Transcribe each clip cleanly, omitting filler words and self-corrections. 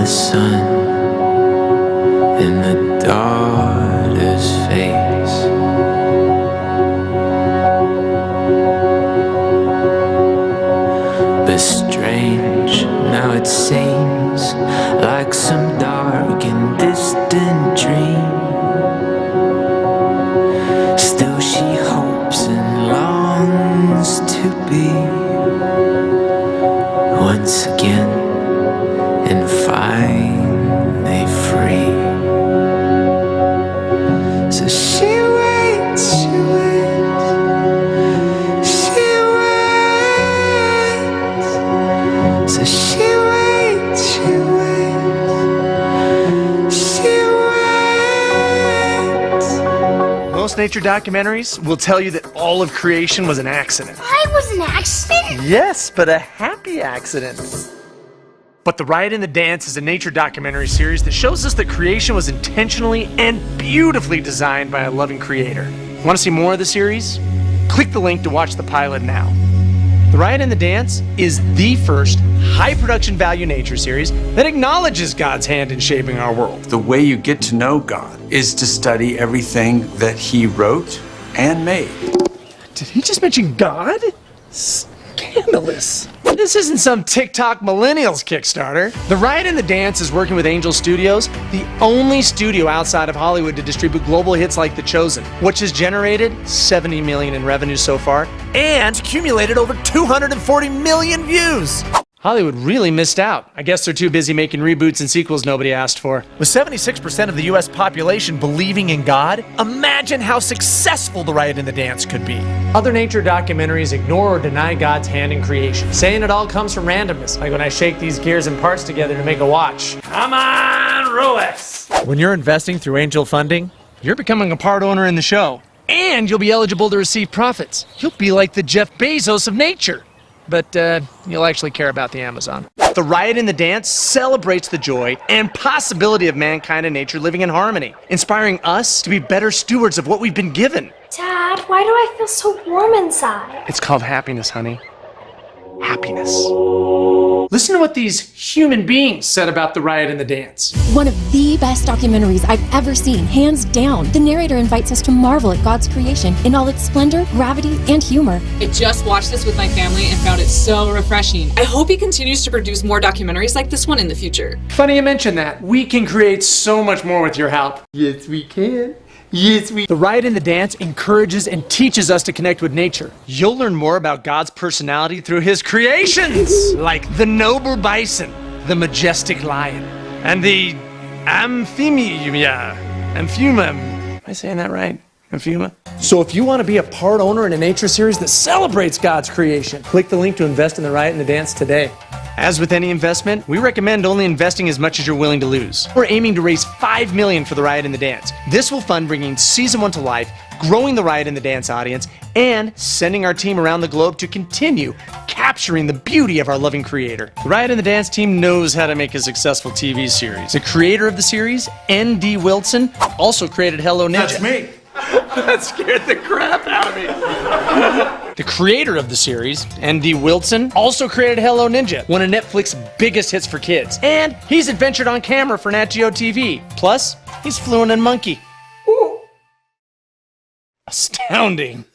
the sun in the daughter's face. But strange, now it seems like some dark and distant dream. Still she hopes and longs to be once again and finally free. So she waits, she waits, she waits. So she waits, she waits, she waits. Most nature documentaries will tell you that all of creation was an accident. I was an accident? Yes, but a happy accident. But The Riot and the Dance is a nature documentary series that shows us that creation was intentionally and beautifully designed by a loving creator. Want to see more of the series? Click the link to watch the pilot now. The Riot and the Dance is the first high production value nature series that acknowledges God's hand in shaping our world. The way you get to know God is to study everything that He wrote and made. Did he just mention God? Scandalous. This isn't some TikTok millennials Kickstarter. The Riot and the Dance is working with Angel Studios, the only studio outside of Hollywood to distribute global hits like The Chosen, which has generated $70 million in revenue so far and accumulated over 240 million views. Hollywood really missed out. I guess they're too busy making reboots and sequels nobody asked for. With 76% of the US population believing in God, imagine how successful The Riot and the Dance could be. Other nature documentaries ignore or deny God's hand in creation, saying it all comes from randomness, like when I shake these gears and parts together to make a watch. Come on, Rolex! When you're investing through angel funding, you're becoming a part owner in the show. And you'll be eligible to receive profits. You'll be like the Jeff Bezos of nature. But you'll actually care about the Amazon. The Riot and the Dance celebrates the joy and possibility of mankind and nature living in harmony, inspiring us to be better stewards of what we've been given. Dad, why do I feel so warm inside? It's called happiness, honey. Happiness. Listen to what these human beings said about The Riot and the Dance. One of the best documentaries I've ever seen, hands down. The narrator invites us to marvel at God's creation in all its splendor, gravity, and humor. I just watched this with my family and found it so refreshing. I hope he continues to produce more documentaries like this one in the future. Funny you mention that. We can create so much more with your help. Yes, we can. Yes, we. The Riot and the Dance encourages and teaches us to connect with nature. You'll learn more about God's personality through His creations, like the noble bison, the majestic lion, and the amphimia. Am I saying that right? Amphima? So if you want to be a part owner in a nature series that celebrates God's creation, click the link to invest in The Riot and the Dance today. As with any investment, we recommend only investing as much as you're willing to lose. We're aiming to raise $5 million for The Riot and the Dance. This will fund bringing Season 1 to life, growing the Riot and the Dance audience, and sending our team around the globe to continue capturing the beauty of our loving creator. The Riot and the Dance team knows how to make a successful TV series. The creator of the series, N.D. Wilson, also created Hello Ninja. That's me. That scared the crap out of me. The creator of the series, N.D. Wilson, also created Hello Ninja, one of Netflix's biggest hits for kids. And he's adventured on camera for Nat Geo TV. Plus, he's fluent in monkey. Ooh. Astounding.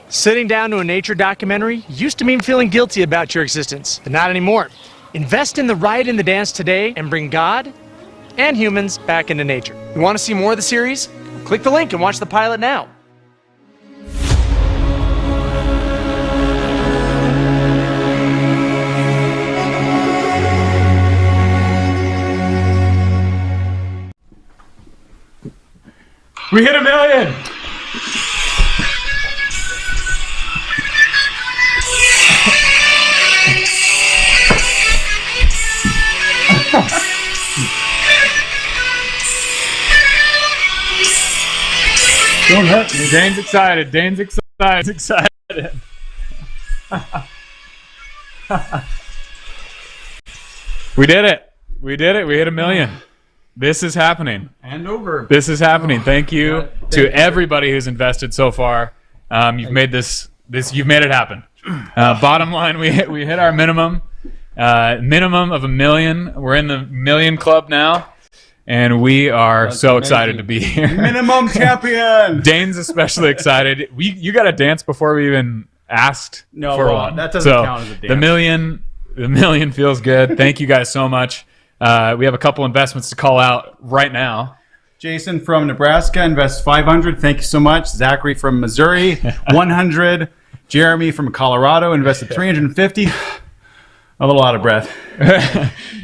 Sitting down to a nature documentary used to mean feeling guilty about your existence, but not anymore. Invest in The Riot and the Dance today and bring God and humans back into nature. You want to see more of the series? Click the link and watch the pilot now. We hit 1 million! Don't hurt me. Dane's excited. Dane's excited. He's excited. We did it. We did it. We hit 1 million. This is happening. And over. This is happening. Thank you to everybody who's invested so far. You've made this. You've made it happen. Bottom line, we hit our minimum, Minimum of 1 million. We're in the 1 million club now, and we are so excited to be here. Minimum champion. Dane's especially excited. You got to dance before we even asked for one. That doesn't count as a dance. The million feels good. Thank you guys so much. We have a couple investments to call out right now. Jason from Nebraska invests $500. Thank you so much. Zachary from Missouri, $100. Jeremy from Colorado invested $350. A little out of breath.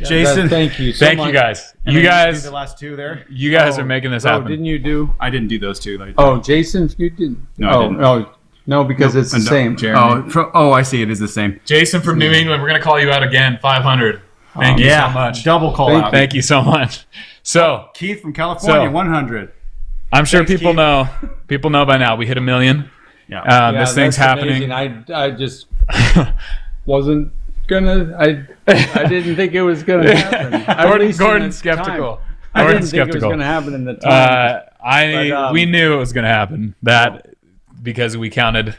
Jason, thank you so much. Thank you guys. And You guys, the last two there. you guys are making this happen. Didn't you do? I didn't do those two. Oh, Jason, you didn't. No, I didn't. No, because it's the same. Jeremy. I see. It is the same. Jason from New England, we're gonna call you out again. 500. Thank you so much. Double call out. Thank you so much. So Keith from California, 100. I'm sure Thanks, people Keith. know. People know by now. We hit 1 million. Yeah. This thing's that's happening. amazing. I just wasn't gonna. I didn't think it was gonna happen. Gordon's skeptical. I didn't think it was gonna happen in the time. We knew it was gonna happen. Because we counted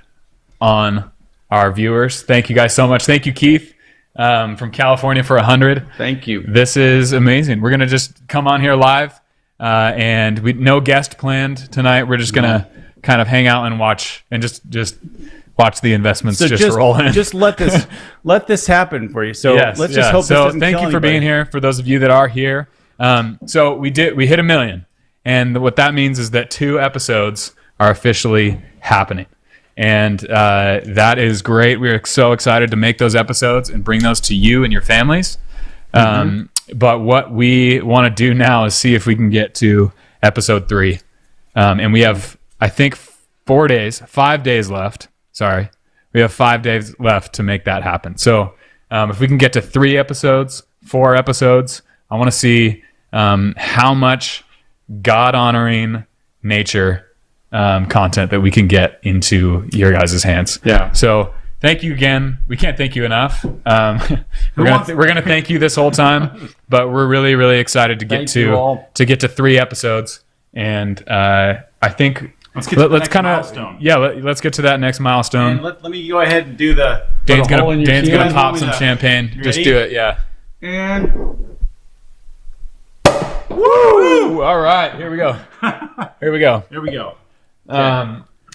on our viewers. Thank you guys so much. Thank you, Keith, from California for 100. Thank you. This is amazing. We're gonna just come on here live, and no guest planned tonight. We're just gonna kind of hang out and watch, and just watch the investments just roll in. Just let this happen for you. So Yes, let's just hope this so doesn't thank kill you for being anybody. here. For those of you that are here, so we hit 1 million, and what that means is that 2 episodes are officially happening, and that is great. We're so excited to make those episodes and bring those to you and your families. But what we want to do now is see if we can get to episode 3, and we have, I think, 5 days left. Sorry, we have 5 days left to make that happen. So if we can get to 3 episodes, 4 episodes, I want to see how much God-honoring nature content that we can get into your guys' hands. Yeah. So thank you again. We can't thank you enough. We're gonna thank you this whole time, but we're really, really excited to get to 3 episodes, and I think let's kind of let's get to that next milestone. And let me go ahead and do the. Dane's gonna pop You some ready? champagne. Just Ready? do it, yeah. And Woo! All right, here we go. Here we go.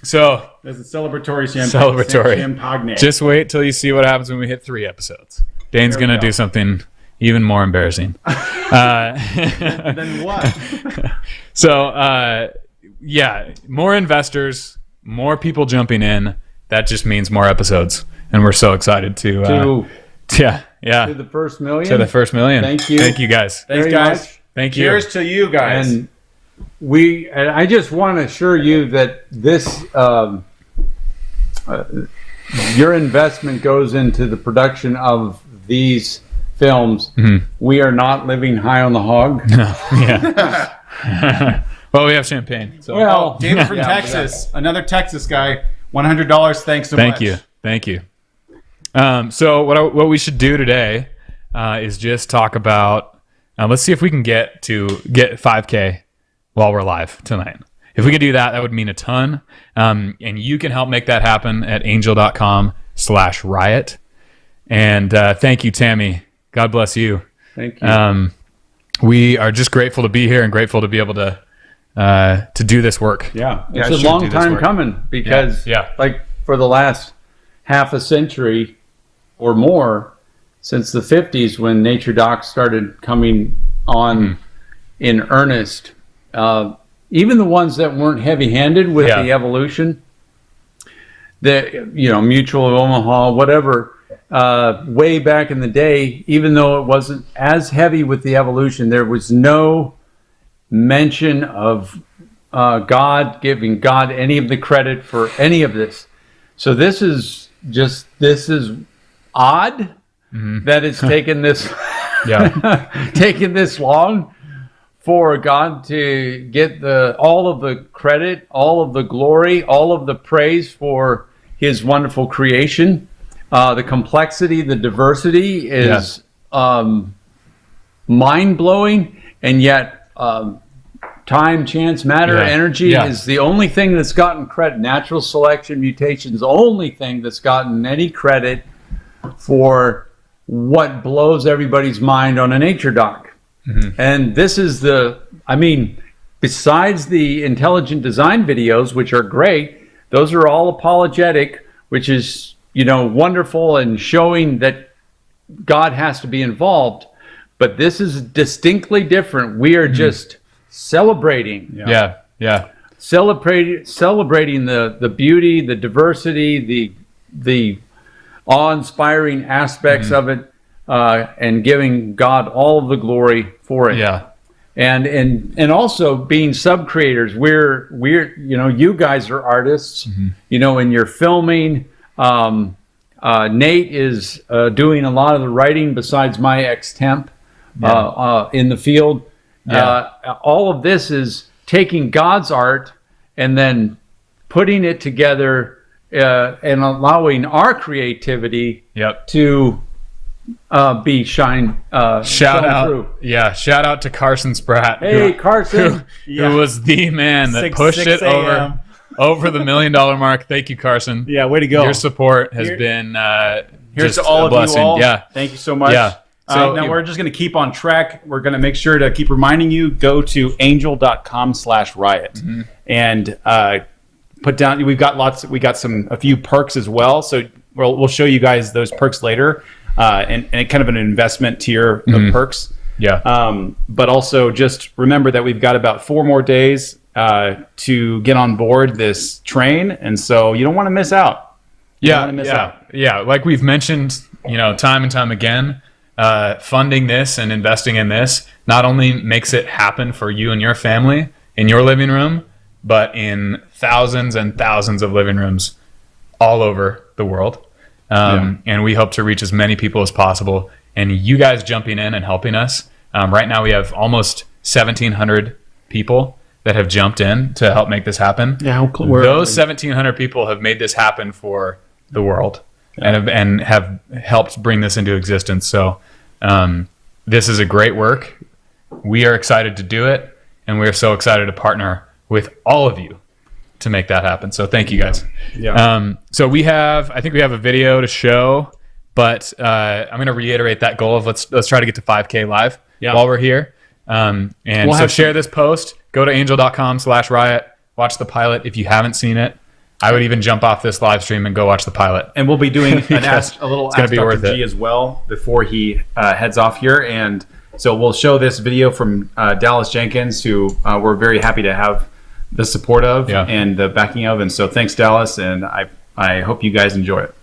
So There's a celebratory champagne. Champagne. just wait till you see what happens when we hit 3 episodes. Dane's There we gonna go. do something even more embarrassing. Then what? So more investors, more people jumping in. That just means more episodes, and we're so excited to To the first million. to the first million. Thank you. Thank you guys. Thanks, Very guys. much. Thank you. Cheers to you guys. And I just want to assure you that this your investment goes into the production of these films. Mm-hmm. We are not living high on the hog. Yeah. Well, we have champagne. So. Well, David from Texas, another Texas guy, $100. Thanks so much. Thank you. So what we should do today is just talk about. Let's see if we can get 5K while we're live tonight. If we could do that, that would mean a ton. And you can help make that happen at angel.com/riot. And thank you, Tammy. God bless you. Thank you. We are just grateful to be here and grateful to be able to do this work. Yeah, Yeah, it's I a should long do this time work. coming because, Yeah. like, for the last half a century or more, since the 50s when nature docs started coming on in earnest, even the ones that weren't heavy-handed with the evolution, Mutual of Omaha, whatever, way back in the day, even though it wasn't as heavy with the evolution, there was no mention of God, giving God any of the credit for any of this. So this is odd that it's taken this taken this long for God to get all of the credit, all of the glory, all of the praise for his wonderful creation. The complexity, the diversity is mind-blowing, and yet time, chance, matter, energy is the only thing that's gotten credit. Natural selection, mutation is the only thing that's gotten any credit for what blows everybody's mind on a nature doc. And this is besides the intelligent design videos, which are great, those are all apologetic, which is, wonderful and showing that God has to be involved. But this is distinctly different. We are just celebrating. Celebrating the beauty, the diversity, the awe-inspiring aspects of it, and giving God all of the glory for it. And also being sub-creators. We're you guys are artists, and you're filming. Nate is doing a lot of the writing besides my ex-temp in the field. All of this is taking God's art and then putting it together and allowing our creativity to be shout out through. Shout out to Carson Spratt. Hey, Carson, who was the man that pushed it over the $1 million mark. Thank you, Carson. Yeah, way to go. Your support has been here's just to all a of blessing. you all. Yeah, thank you so much. Yeah. So now we're just going to keep on track. We're going to make sure to keep reminding you, go to angel.com/riot and put down. We got a few perks as well. So we'll show you guys those perks later, and kind of an investment tier of perks. But also just remember that we've got about 4 more days to get on board this train, and so you don't want to miss out. Like we've mentioned, time and time again. Funding this and investing in this not only makes it happen for you and your family in your living room, but in thousands and thousands of living rooms all over the world. And we hope to reach as many people as possible. And you guys jumping in and helping us. Right now we have almost 1,700 people that have jumped in to help make this happen. Those 1,700 people have made this happen for the world. And have helped bring this into existence. So this is a great work. We are excited to do it, and we are so excited to partner with all of you to make that happen. So thank you guys. So I think we have a video to show, but I'm going to reiterate that goal of let's try to get to 5K live while we're here. Share this post. Go to angel.com/riot. Watch the pilot if you haven't seen it. I would even jump off this live stream and go watch the pilot. And we'll be doing a little Ask Dr. G it. as well before he heads off here. And so we'll show this video from Dallas Jenkins, who we're very happy to have the support of and the backing of. And so thanks, Dallas, and I hope you guys enjoy it.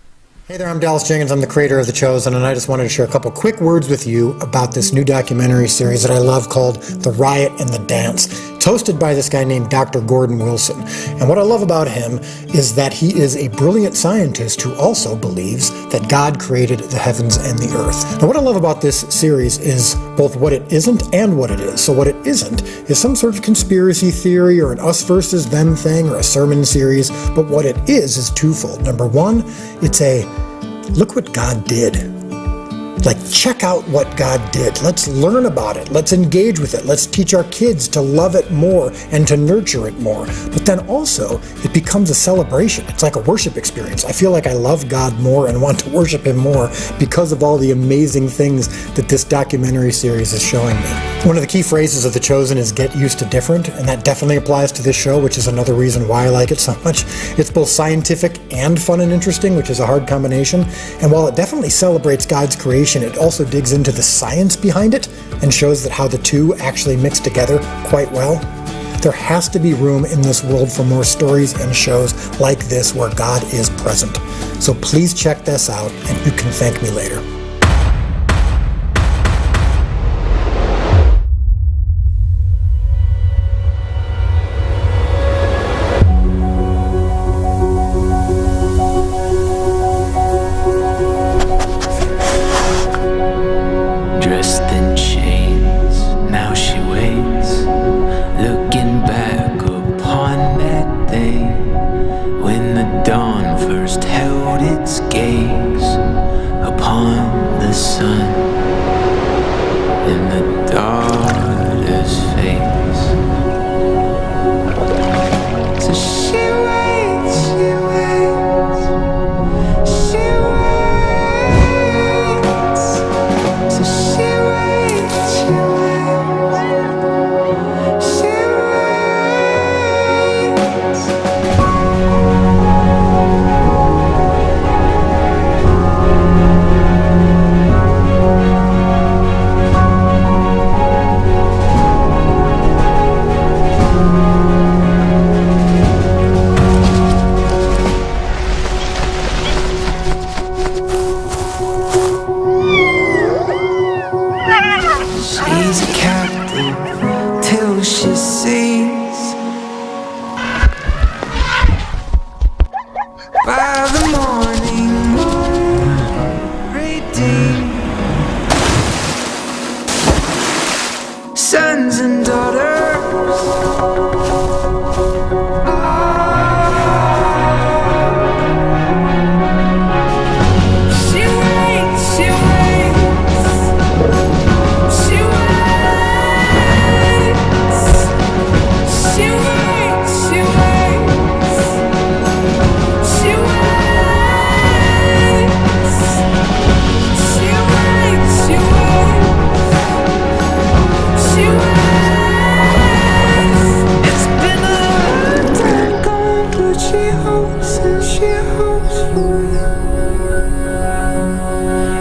Hey there, I'm Dallas Jenkins. I'm the creator of The Chosen, and I just wanted to share a couple quick words with you about this new documentary series that I love called The Riot and the Dance. It's hosted by this guy named Dr. Gordon Wilson. And what I love about him is that he is a brilliant scientist who also believes that God created the heavens and the earth. Now, what I love about this series is both what it isn't and what it is. So what it isn't is some sort of conspiracy theory or an us versus them thing or a sermon series, but what it is twofold. Number one, it's a look what God did. Like, check out what God did. Let's learn about it. Let's engage with it. Let's teach our kids to love it more and to nurture it more. But then also, it becomes a celebration. It's like a worship experience. I feel like I love God more and want to worship Him more because of all the amazing things that this documentary series is showing me. One of the key phrases of The Chosen is get used to different, and that definitely applies to this show, which is another reason why I like it so much. It's both scientific and fun and interesting, which is a hard combination. And while it definitely celebrates God's creation, it also digs into the science behind it and shows that how the two actually mix together quite well. There has to be room in this world for more stories and shows like this where God is present. So please check this out, and you can thank me later. Dressed in chains, now she waits, looking back upon that day when the dawn first held its gaze upon She's a captive till she sees by the morning moon redeemed sons and daughters.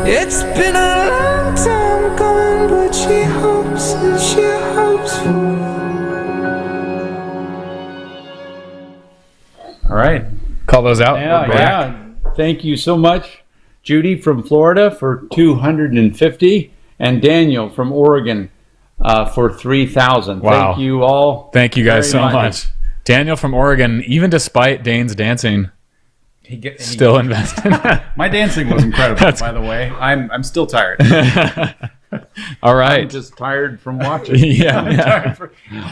It's been a long time gone, but she hopes and she hopes for. All right. Call those out. Yeah. Thank you so much, Judy from Florida for 250, and Daniel from Oregon for 3,000. Wow. Thank you all. Thank you guys so very much. Daniel from Oregon, even despite Dane's dancing, still invested. My dancing was incredible, by the way. I'm still tired. All right. I'm just tired from watching. We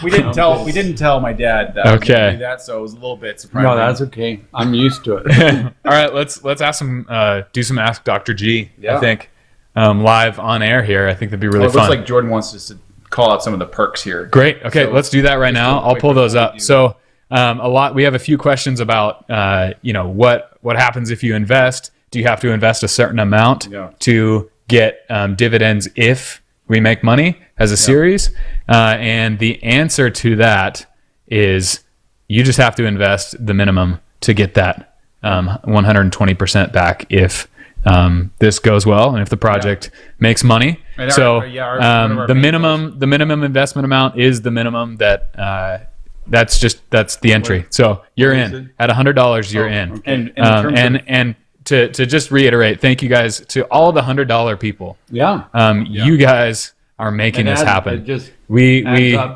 didn't tell my dad that I was gonna do that, so it was a little bit surprising. No, that's okay. I'm used to it. All right, let's ask some do some Ask Dr. G. Yeah. I think live on air here. I think that'd be really It fun. looks like Jordan wants us to call out some of the perks here. Great. Okay, So, let's do that right now. I'll pull those up. So we have a few questions about what happens if you invest. Do you have to invest a certain amount to get dividends if we make money as a series? And the answer to that is you just have to invest the minimum to get that 120% back if this goes well and if the project makes money. And so our the minimum investment amount is the minimum that that's the entry. So you're in at $100. You're in. Okay. And to just reiterate, thank you guys to all the $100 people. You guys are making this happen. We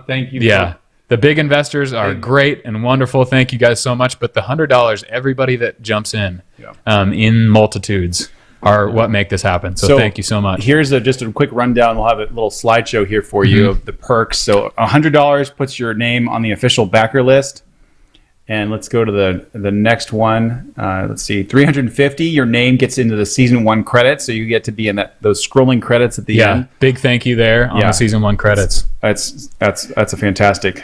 thank you. Yeah. The big investors are great and wonderful. Thank you guys so much. But the $100, everybody that jumps in multitudes are what make this happen. So thank you so much. Here's just a quick rundown. We'll have a little slideshow here for you of the perks. So $100 puts your name on the official backer list. And let's go to the next one. Let's see, $350. Your name gets into the season 1 credits, so you get to be in those scrolling credits at the end. Big thank you there on the season 1 credits. That's a fantastic.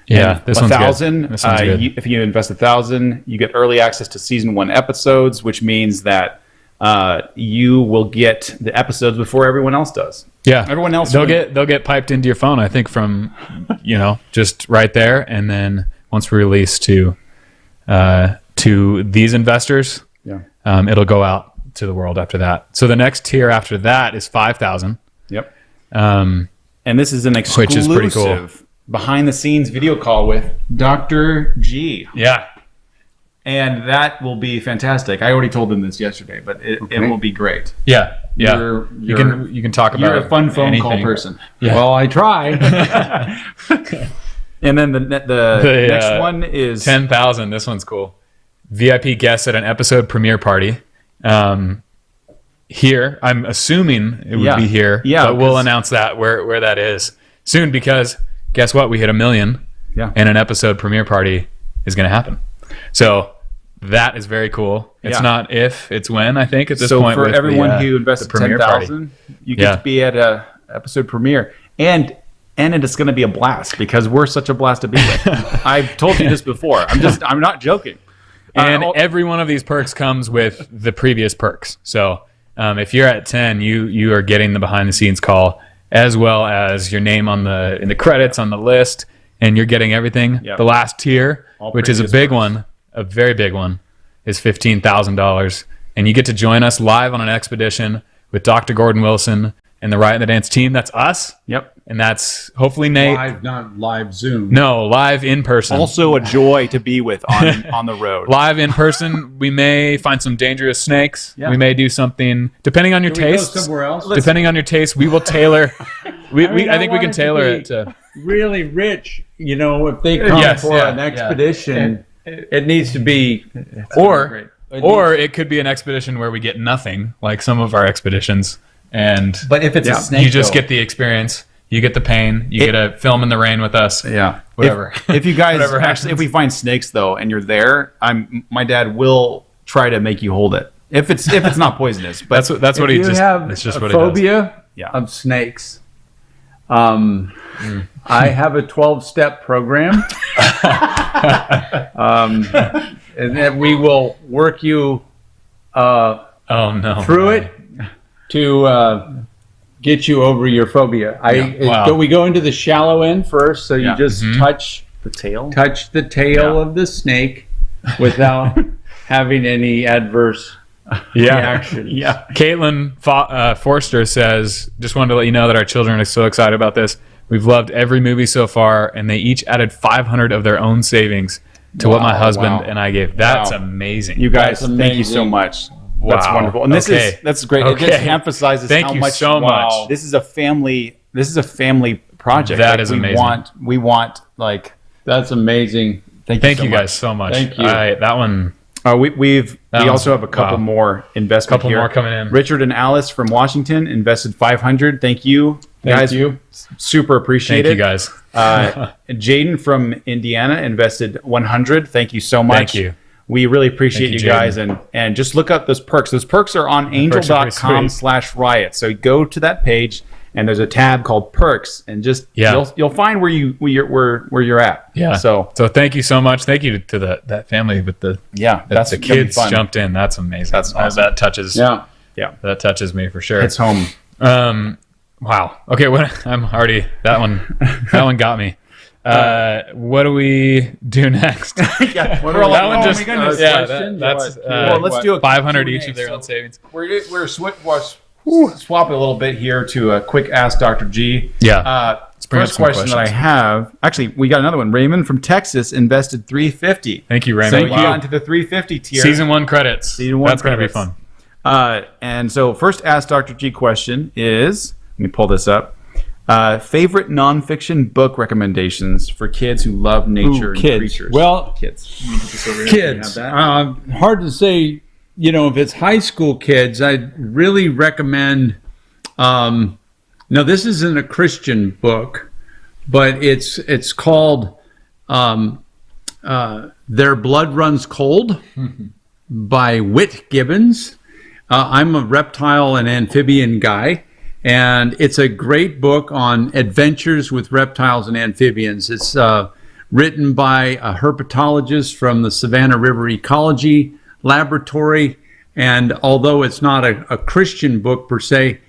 This one's good. This one's good. If you invest $1,000, you get early access to season 1 episodes, which means that you will get the episodes before everyone else does. Yeah, everyone else they'll get piped into your phone. I think from just right there, and then once we release to these investors, it'll go out to the world after that. So the next tier after that is 5,000. Yep. And this is an exclusive, which is pretty cool, behind the scenes video call with Dr. G. Yeah. And that will be fantastic. I already told them this yesterday, but it will be great. Yeah. You can talk about. You're a fun phone call person. Yeah. Well, I try. And then the next one is 10,000. This one's cool. VIP guests at an episode premiere party. Here, I'm assuming it would be here. Yeah, but we'll announce that where that is soon, because guess what? We hit 1 million. Yeah. And an episode premiere party is going to happen. So that is very cool. It's not if, it's when, I think, at this point. So for everyone who invested $10,000, you get to be at a episode premiere. And it's going to be a blast because we're such a blast to be with. I've told you this before. I'm not joking. And every one of these perks comes with the previous perks. So if you're at 10, you are getting the behind the scenes call, as well as your name in the credits on the list, and you're getting everything. Yep. The last tier, which is a big one, a very big one, is $15,000, and you get to join us live on an expedition with Dr. Gordon Wilson and the Riot and the Dance team. That's us. Yep. And that's hopefully Nate. Live, not live Zoom. No, live in person. Also a joy to be with on the road. Live in person. We may find some dangerous snakes. Yeah. We may do something depending on your Can we go taste. somewhere else? Depending on your taste, we will tailor. I think we want can it to tailor be it to. really rich. You know, if they come Yes, for yeah, an yeah. expedition, it needs to be. Or it could be an expedition where we get nothing, like some of our expeditions, and But if it's a snake, you just get the experience. You get the pain. You get to film in the rain with us. Yeah, whatever. If you guys Whatever actually, if happens. we find snakes though, and you're there, my dad will try to make you hold it if it's not poisonous. But that's what If he you just. have It's just a what he does. phobia Yeah. of snakes. I have a 12-step program, and that we will work you Oh no. through it to get you over your phobia. Wow. But we go into the shallow end first, so you Yeah. just touch the tail. the tail Yeah. of the snake without having any adverse reactions. Yeah. Caitlin Forster says, just wanted to let you know that our children are so excited about this. We've loved every movie so far, and they each added 500 of their own savings to what my husband wow. and I gave. That's Wow. amazing. You guys, That's thank you so amazing. much. That's Wow. wonderful, and Okay. that's great. It just Okay. emphasizes Thank how you much. so much. This is a family. This is a family project. That is we amazing. We want like. That's amazing. Thank you guys so much. Thank you. That one. We That also one's- have a couple wow. more investment Couple here. more coming in. Richard and Alice from Washington invested 500. Thank you, guys. you. Super appreciate Thank it. you guys. Jaden from Indiana invested 100. Thank you so much. Thank you. We really appreciate Thank you you, guys, and just look up those perks. Those perks are on perks are pretty angel.com/riot. So go to that page, and there's a tab called perks, and just you'll find where you're at. Yeah. So thank you so much. Thank you to that family with the that's the gonna be kids fun. jumped in. That's amazing. That's awesome. That touches. Yeah. That touches me for sure. It's home. Wow. Okay. I'm already that one got me. What do we do next? Yeah, that one just questions? that's well, let's do a 500 Q&A. each of their own savings. We're swapping a little bit here to a quick Ask Dr. G. Yeah. bring up First some question that I questions. have, actually, we got another one. Raymond from Texas invested $350. Thank you, Raymond. So we Wow. got into the 350 tier. Season 1 credits. Season 1 That's going to be credits. fun. And so first Ask Dr. G question is, let me pull this up. Favorite nonfiction book recommendations for kids who love nature and kids. creatures. Well, kids. Kids. Hard to say, if it's high school kids, I'd really recommend. Now, this isn't a Christian book, but it's called Their Blood Runs Cold by Whit Gibbons. I'm a reptile and amphibian guy, and it's a great book on adventures with reptiles and amphibians. It's written by a herpetologist from the Savannah River Ecology Laboratory, and although it's not a Christian book per se,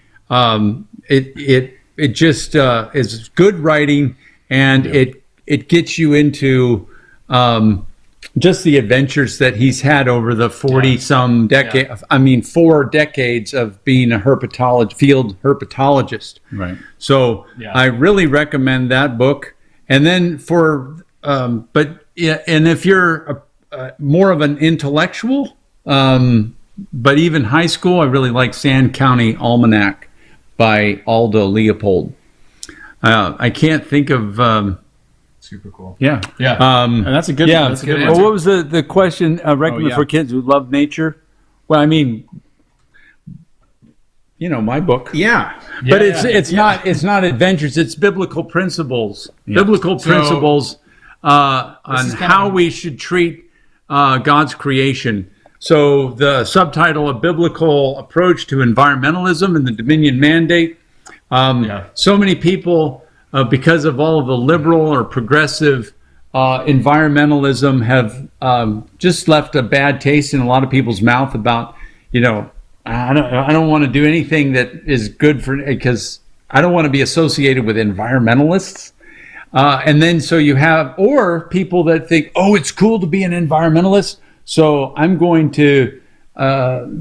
it just is good writing, and it gets you into just the adventures that he's had over the 40-some decade. I mean, 4 decades of being a field herpetologist. Right. So I really recommend that book. And then and if you're more of an intellectual, but even high school, I really like Sand County Almanac by Aldo Leopold. I can't think of. Super cool. Yeah. Yeah. And that's a good Yeah. that's a good Well, answer. what was the question? Recommend for kids who love nature? Well, I mean, my book. Yeah. But it's not adventures. It's biblical principles. Biblical principles on how we should treat God's creation. So the subtitle, A Biblical Approach to Environmentalism and the Dominion Mandate. So many people, because of all of the liberal or progressive environmentalism, have just left a bad taste in a lot of people's mouth about, I don't want to do anything that is good because I don't want to be associated with environmentalists. And then so you have, or people that think, oh, it's cool to be an environmentalist, so I'm going to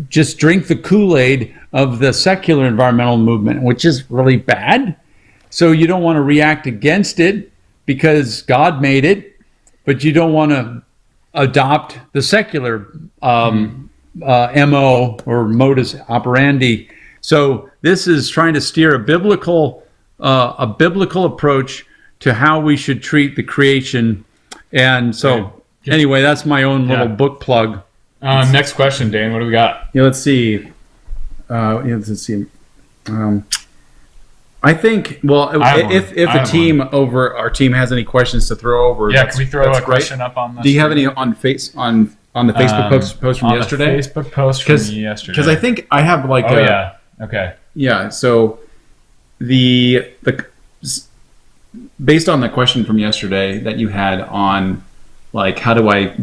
just drink the Kool-Aid of the secular environmental movement, which is really bad. So you don't want to react against it because God made it, but you don't want to adopt the secular MO or modus operandi. So this is trying to steer a biblical approach to how we should treat the creation. And so anyway, that's my own little book plug. Next question, Dane. What do we got? Yeah, let's see. Let's see. I think, well, if a team over our team has any questions to throw over, can we throw a question up on the Do you have any on the Facebook post from yesterday? The Facebook post from yesterday. Because I think I have like okay. Yeah, so the based on the question from yesterday that you had on like how do I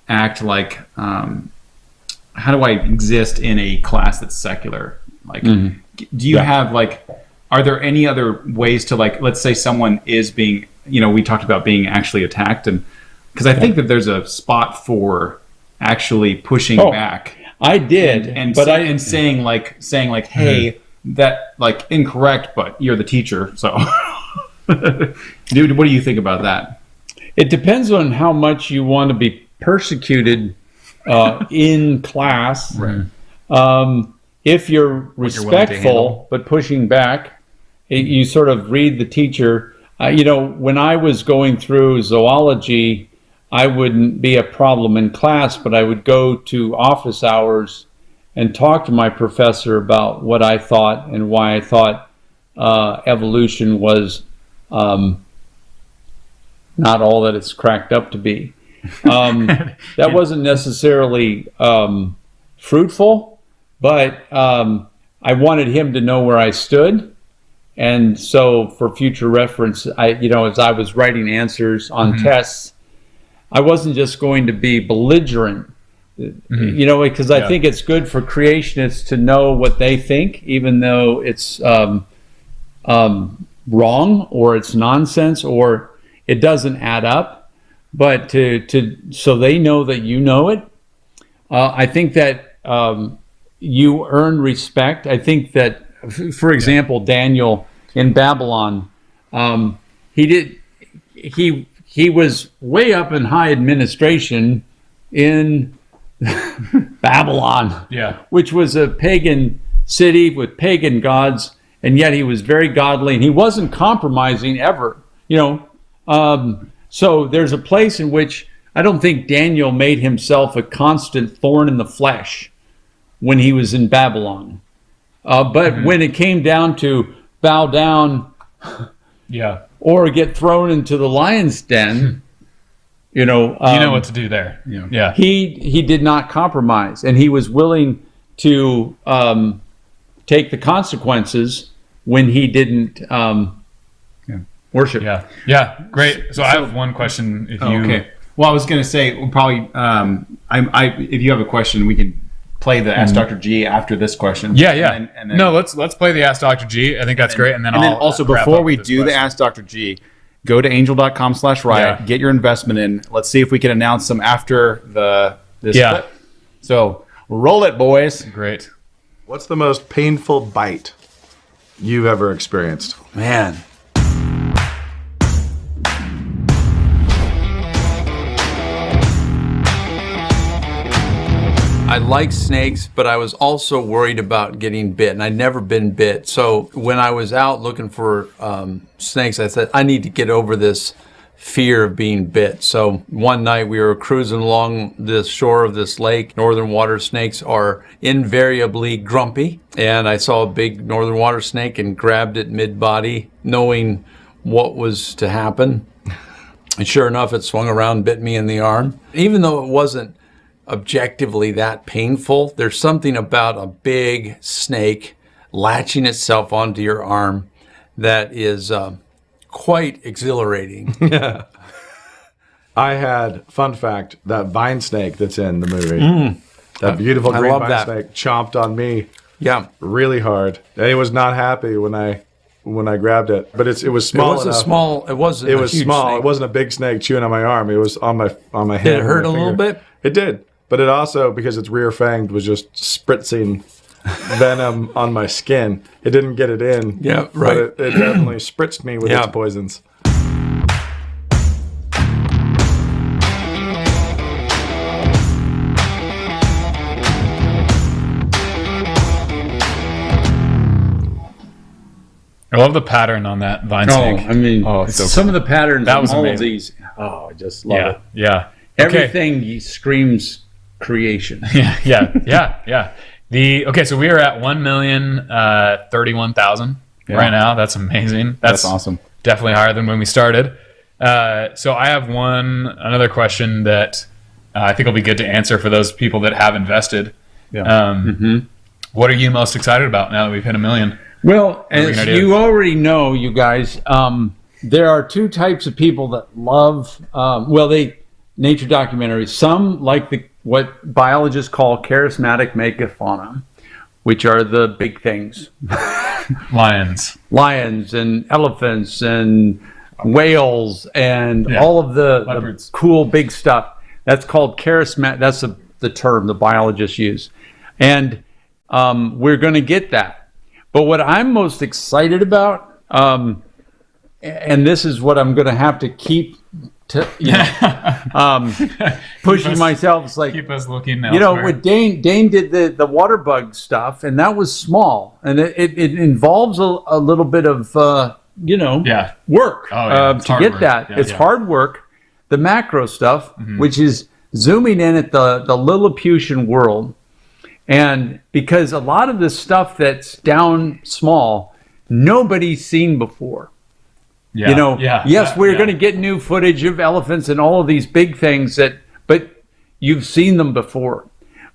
act like how do I exist in a class that's secular? Like do you have like, are there any other ways to like, let's say someone is being, we talked about being actually attacked, and because I think that there's a spot for actually pushing back. I did, and saying like, hey, that like incorrect, but you're the teacher, so. Dude, what do you think about that? It depends on how much you want to be persecuted in class. Right. If you're respectful but pushing back, you sort of read the teacher. When I was going through zoology, I wouldn't be a problem in class, but I would go to office hours and talk to my professor about what I thought and why I thought evolution was not all that it's cracked up to be. That wasn't necessarily fruitful. But I wanted him to know where I stood, and so for future reference, as I was writing answers on tests, I wasn't just going to be belligerent, because I think it's good for creationists to know what they think, even though it's wrong or it's nonsense or it doesn't add up, but so they know that you know it. I think that. You earn respect. I think that, for example, Daniel in Babylon, he was way up in high administration in Babylon, which was a pagan city with pagan gods, and yet he was very godly, and he wasn't compromising ever. So there's a place in which I don't think Daniel made himself a constant thorn in the flesh when he was in Babylon. But when it came down to bow down or get thrown into the lion's den, you know what to do there. He did not compromise, and he was willing to take the consequences when he didn't worship. Yeah, great. So I have one question. Okay. Well, I was going to say, we'll probably, if you have a question, we can play the Ask Dr. G after this question. And then, no, let's play the Ask Dr. G. I think that's great. And then also before we do the Ask Dr. G, go to angel.com/riot, get your investment in. Let's see if we can announce them after this clip. So roll it, boys. Great. What's the most painful bite you've ever experienced? Man. I like snakes, but I was also worried about getting bit, and I'd never been bit. So when I was out looking for snakes, I said, I need to get over this fear of being bit. So one night we were cruising along the shore of this lake. Northern water snakes are invariably grumpy, and I saw a big northern water snake and grabbed it mid-body, knowing what was to happen. And sure enough, it swung around and bit me in the arm. Even though it wasn't objectively that painful, there's something about a big snake latching itself onto your arm that is quite exhilarating. I had, fun fact, that vine snake that's in the movie. That beautiful green vine snake chomped on me really hard. And it was not happy when I grabbed it. But it was small enough. It was small. Snake. It wasn't a big snake chewing on my arm. It was on my hand. Did it hurt a little bit? It did. but it also, because it's rear fanged, was just spritzing venom on my skin. It didn't get it in. Yeah, right. But it definitely spritzed me with its poisons. I love the pattern on that vine snake. I mean, some of the patterns that was all amazing. of these. I just love it. Yeah. Everything screams creation. Yeah. So we are at 1,031,000 right now. That's amazing. That's awesome. Definitely higher than when we started. So I have another question that I think will be good to answer for those people that have invested. Yeah. What are you most excited about now that we've hit 1 million? Well, as you already know, you guys, there are two types of people that love, nature documentaries. Some like what biologists call charismatic megafauna, which are the big things. Lions and elephants and whales and all of the cool big stuff. That's called charismatic. That's the term the biologists use. And we're going to get that. But what I'm most excited about, and this is what I'm going to have to keep pushing myself. It's like, keep us looking elsewhere. With Dane did the water bug stuff, and that was small, and it involves a little bit of work to get that. It's hard work. The macro stuff, which is zooming in at the Lilliputian world. And because a lot of the stuff that's down small, nobody's seen before. We're going to get new footage of elephants and all of these big things but you've seen them before.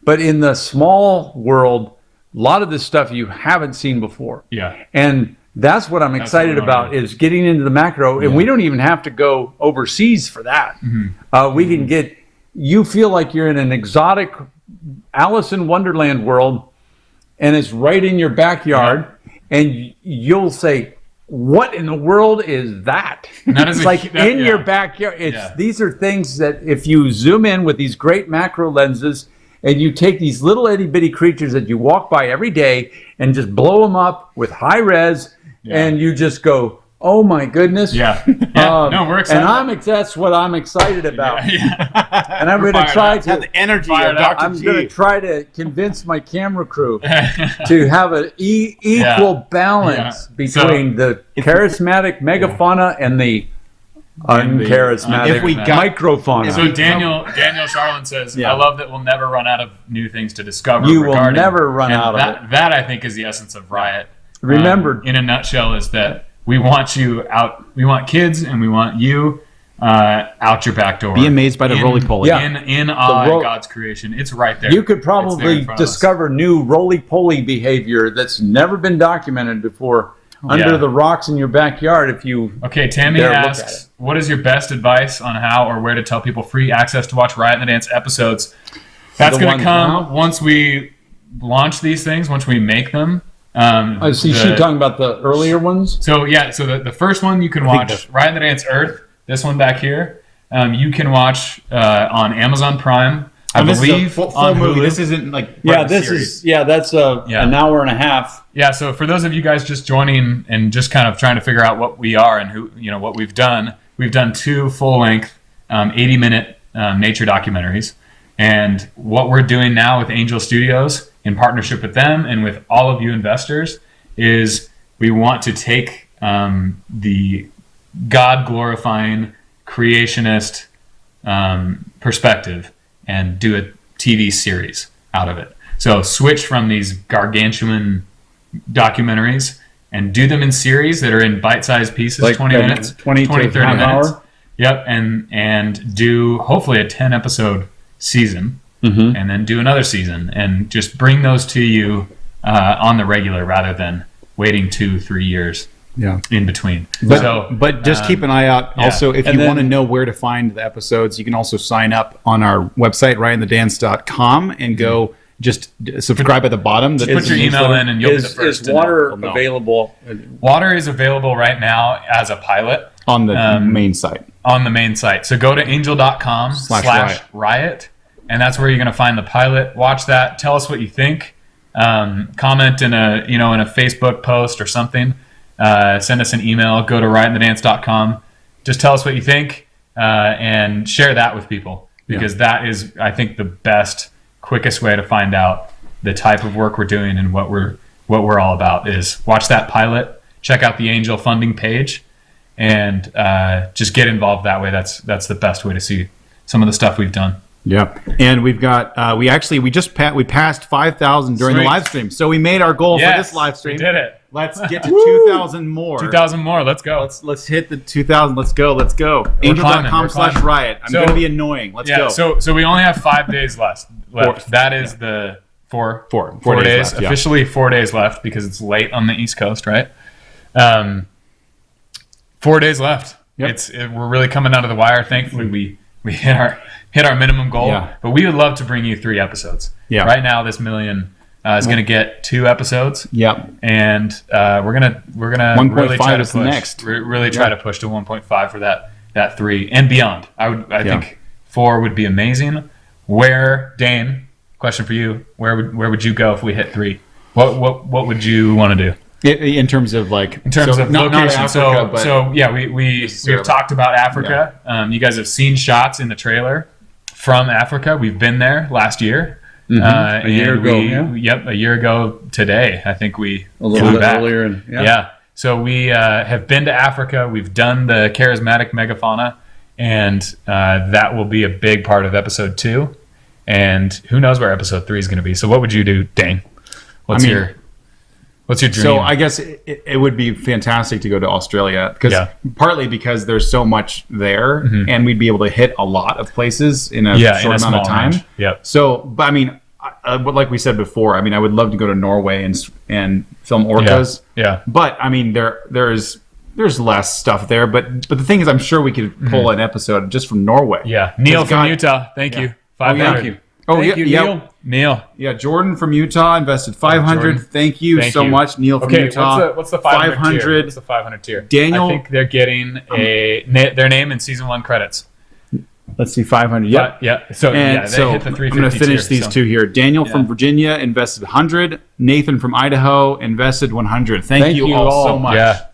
But in the small world, a lot of this stuff you haven't seen before. Yeah. And that's what I'm excited about is getting into the macro. And we don't even have to go overseas for that. We can you feel like you're in an exotic Alice in Wonderland world, and it's right in your backyard, and you'll say, what in the world is that? It's like in your backyard. These are things that if you zoom in with these great macro lenses and you take these little itty bitty creatures that you walk by every day and just blow them up with high res and you just go, oh my goodness. We're excited. And that's what I'm excited about. And I'm going to try to have the energy of Dr. I'm going to try to convince my camera crew to have an equal balance between the charismatic megafauna and the uncharismatic microfauna. So Daniel Charlin says, I love that we'll never run out of new things to discover. You will never run out of it. That I think is the essence of Riot. Remember, in a nutshell, is that we want you out. We want kids, and we want you out your back door. Be amazed by the roly-poly. In awe at God's creation. It's right there. You could probably discover new roly-poly behavior that's never been documented before under the rocks in your backyard if you Tammy asks, what is your best advice on how or where to tell people free access to watch Riot and the Dance episodes? That's going to come once we launch these things, once we make them. I see she talking about the earlier ones. So the first one you can watch, Riot and the Dance Earth. This one back here, you can watch on Amazon Prime. I believe full on movie. Hulu. This isn't like that's an hour and a half. Yeah. So for those of you guys just joining and just kind of trying to figure out what we are and what we've done 2 full-length 80-minute nature documentaries, and what we're doing now with Angel Studios in partnership with them and with all of you investors is we want to take the God-glorifying creationist perspective and do a TV series out of it. So switch from these gargantuan documentaries and do them in series that are in bite-sized pieces, like 20 minutes, 20 30 minutes. Hour. Yep, and do hopefully a 10-episode season, and then do another season, and just bring those to you on the regular rather than waiting 2-3 years in between. But just keep an eye out. Also, if you want to know where to find the episodes, you can also sign up on our website, riotandthedance.com, and go just subscribe at the bottom. Just put your email in and you'll be the first. Is water available? Water is available right now as a pilot. On the main site. On the main site. So go to angel.com/riot and that's where you're going to find the pilot. Watch that. Tell us what you think. Comment in a Facebook post or something. Send us an email. Go to riotandthedance.com. Just tell us what you think and share that with people, because that is, I think, the best, quickest way to find out the type of work we're doing and what we're all about. Is watch that pilot, check out the angel funding page, and just get involved that way. That's the best way to see some of the stuff we've done. Yeah, and we've got we passed 5,000 during the live stream, so we made our goal for this live stream. We did it. Let's get to 2,000 more. 2,000 more. Let's go. Let's hit the 2,000. Let's go. Angel.com/riot. I'm going to be annoying. Let's go. So we only have 5 days left. That is the four days left, officially 4 days left, because it's late on the East Coast, right? 4 days left. Yep. We're really coming out of the wire. Thankfully, we hit our minimum goal. Yeah. But we would love to bring you 3 episodes. Yeah. Right now, this million is going to get 2 episodes. Yep. And we're gonna 1.5 really try to is push. next. Really try to push to 1.5 for that 3 and beyond. I think 4 would be amazing. Dane? Question for you: Where would you go if we hit 3? What would you want to do? In terms of location. We've talked about Africa. Yeah. You guys have seen shots in the trailer from Africa. We've been there last year. A year ago. Yep, a year ago today. I think we a little bit earlier. Yeah. So we have been to Africa. We've done the charismatic megafauna, and that will be a big part of episode 2. And who knows where episode 3 is going to be. So what would you do, Dane? What's your dream? So I guess it would be fantastic to go to Australia, partly because there's so much there, and we'd be able to hit a lot of places in a short amount of time. Yep. So, but I mean, like we said before, I mean, I would love to go to Norway and film orcas. Yeah. But I mean, there's less stuff there. But the thing is, I'm sure we could pull an episode just from Norway. Yeah. Neil from Utah. Thank you. 500. Thank you. Thank you, Neil. Yeah, Jordan from Utah invested 500. Thank you so much, Neil from Utah. What's the 500 tier? What's the 500 tier? Daniel, I think they're getting their name in season 1 credits. Let's see, 500. Yep. Yeah. So they hit the 350 I'm going to finish these 2 here. Daniel from Virginia invested 100. Nathan from Idaho invested 100. Thank you all so much. Yeah.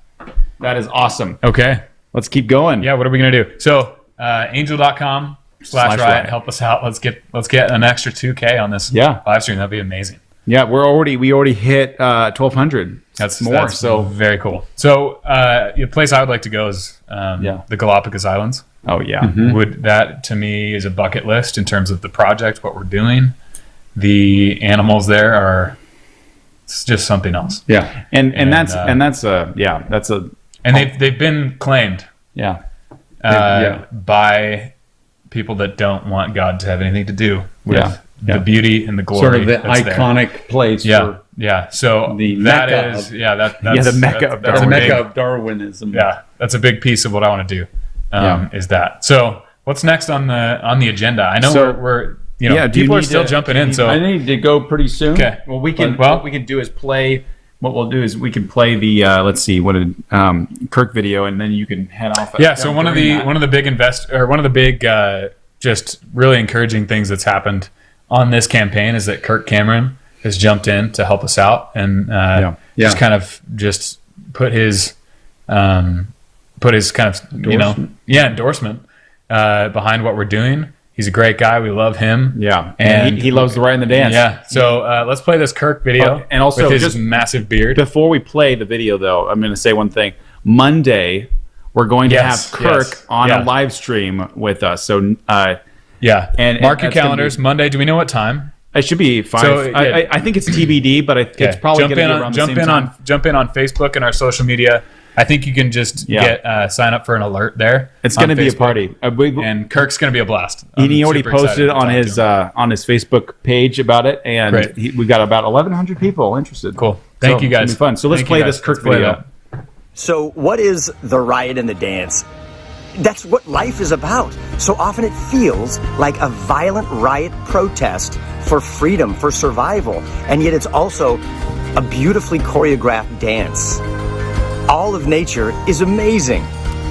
That is awesome. Okay. Let's keep going. Yeah. What are we going to do? So angel.com/riot. Help us out. Let's get an extra 2K on this live stream. That'd be amazing. Yeah, we already hit 1,200. That's so very cool. So a place I would like to go is the Galapagos Islands. Oh yeah. Would that, to me, is a bucket list in terms of the project, what we're doing. The animals there are just something else. Yeah, and they've been claimed. Yeah. By people that don't want God to have anything to do with the beauty and the glory. Sort of the iconic place. Yeah. So the that's the Mecca of Darwinism. Yeah, that's a big piece of what I want to do. Is that. So what's next on the agenda? I know we're people are still jumping in. So I need to go pretty soon. Okay. Well, what we can do is play. What we'll do is we can play the Kirk video, and then you can head off. So one of the big just really encouraging things that's happened on this campaign is that Kirk Cameron has jumped in to help us out and just kind of just put his kind of endorsement behind what we're doing. He's a great guy. We love him. Yeah, and he loves the Riot and the Dance. Yeah. So let's play this Kirk video. And also, with his just massissive beard. Before we play the video, though, I'm going to say one thing. Monday, we're going to have Kirk on a live stream with us. So and mark your calendars. Monday. Do we know what time? It should be 5. So, I think it's TBD, but it's probably going to be around the same time. Jump in on Facebook and our social media. I think you can just sign up for an alert there. It's going to be a party, and Kirk's going to be a blast. He already posted on his Facebook page about it, and we've got about 1,100 people interested. Cool. Thank you guys. It's fun. So let's play this Kirk video. So what is the Riot and the Dance? That's what life is about. So often it feels like a violent riot protest for freedom, for survival, and yet it's also a beautifully choreographed dance. All of nature is amazing.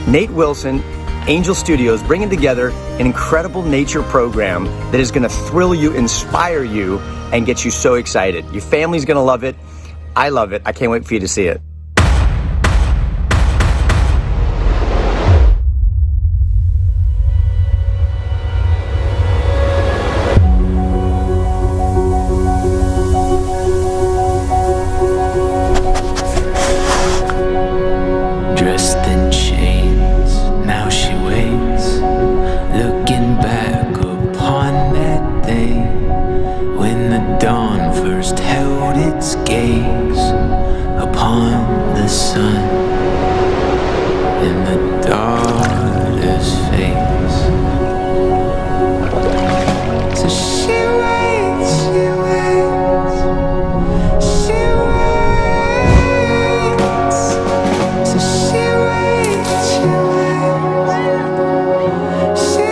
Nate Wilson Angel Studios bringing together an incredible nature program that is going to thrill you, inspire you, and get you so excited. Your family's going to love it. I love it. I can't wait for you to see it. Dressed in chains, now she waits, looking back upon that day when the dawn first held its gaze upon the sun in the daughter's face. So she waits, she waits, she waits. So she waits, she waits, she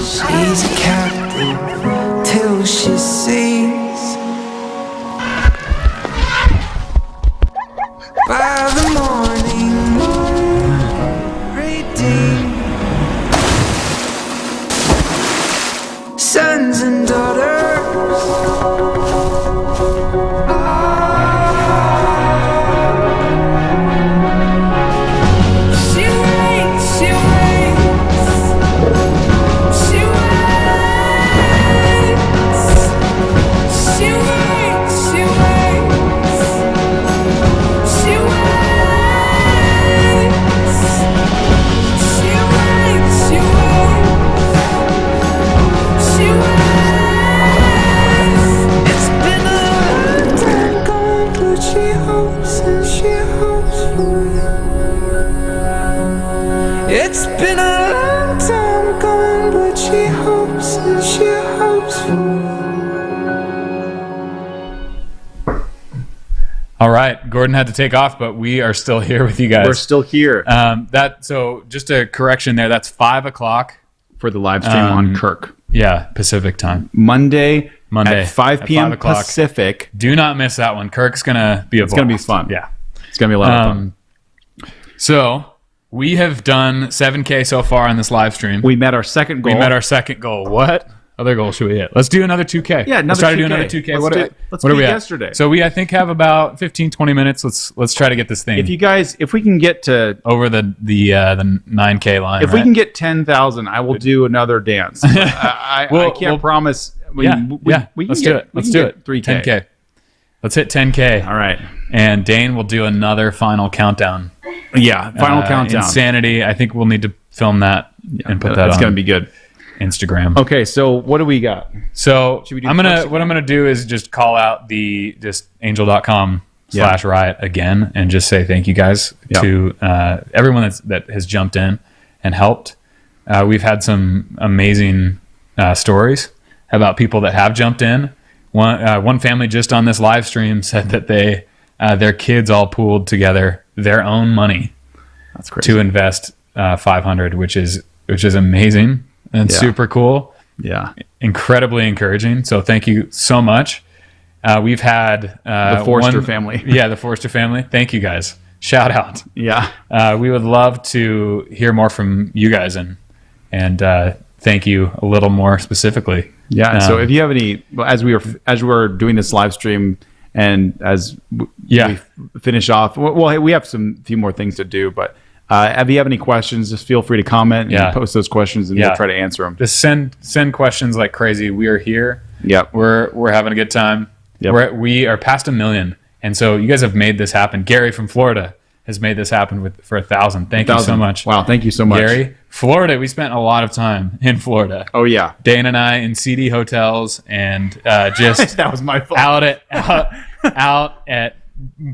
She's a captive till she sees. By the morning moon, redeemed. Sons and daughters. She waits, she waits. She waits. She waits, she waits. She waits. She waits, she waits. She waits. It's been a long time coming, but she hopes and she hopes for you. It's been a long time coming, but she hopes and she hopes for you. All right, Gordon had to take off, but we are still here with you guys. We're still here. So just a correction there. That's 5 o'clock for the live stream on Kirk. Yeah, Pacific time. Monday at 5 at p.m. 5 o'clock. Pacific. Do not miss that one. Kirk's gonna be a It's going to be blast. fun. Yeah. It's going to be a lot of fun. So we have done 7K so far on this live stream. We met our second goal. We met our second goal. What other goal should we hit? Let's do another 2K. Yeah, let's another try to do 2K. another 2K. Let's what are beat we at? yesterday. So we, I think, have about 15, 20 minutes. Let's try to get this thing If we can get to over the 9K line. if we can get 10,000, I will do another dance. I can't promise. We can Let's get, do it. Let's do it. 3K. 10K. Let's hit 10K. All right. And Dane will do another final countdown. Yeah, final countdown. Insanity. I think we'll need to film that and put that on. It's going to be good. Instagram. Okay, so what do we got? So Should we do what I'm gonna do is just call out just angel.com/riot again and just say thank you guys to everyone that has jumped in and helped. We've had some amazing stories about people that have jumped in. One family just on this live stream said that their kids all pooled together their own money. That's crazy. To invest $500, which is amazing and super cool. Yeah, incredibly encouraging. So thank you so much. We've had the Forrester family. Yeah, the Forrester family. Thank you guys. Shout out. Yeah, we would love to hear more from you guys and thank you a little more specifically. Yeah. So if you have any, as we were doing this live stream, and as we finish off, well, we have a few more things to do, but if you have any questions, just feel free to comment and post those questions, and we'll try to answer them. Just send questions like crazy. We are here. Yep. We're having a good time. Yep. We are past 1 million, and so you guys have made this happen. Gary from Florida has made this happen for 1,000. Thank you so much. Wow, thank you so much, Gary. Florida, we spent a lot of time in Florida. Oh yeah, Dane and I in seedy hotels and just that was my fault. out at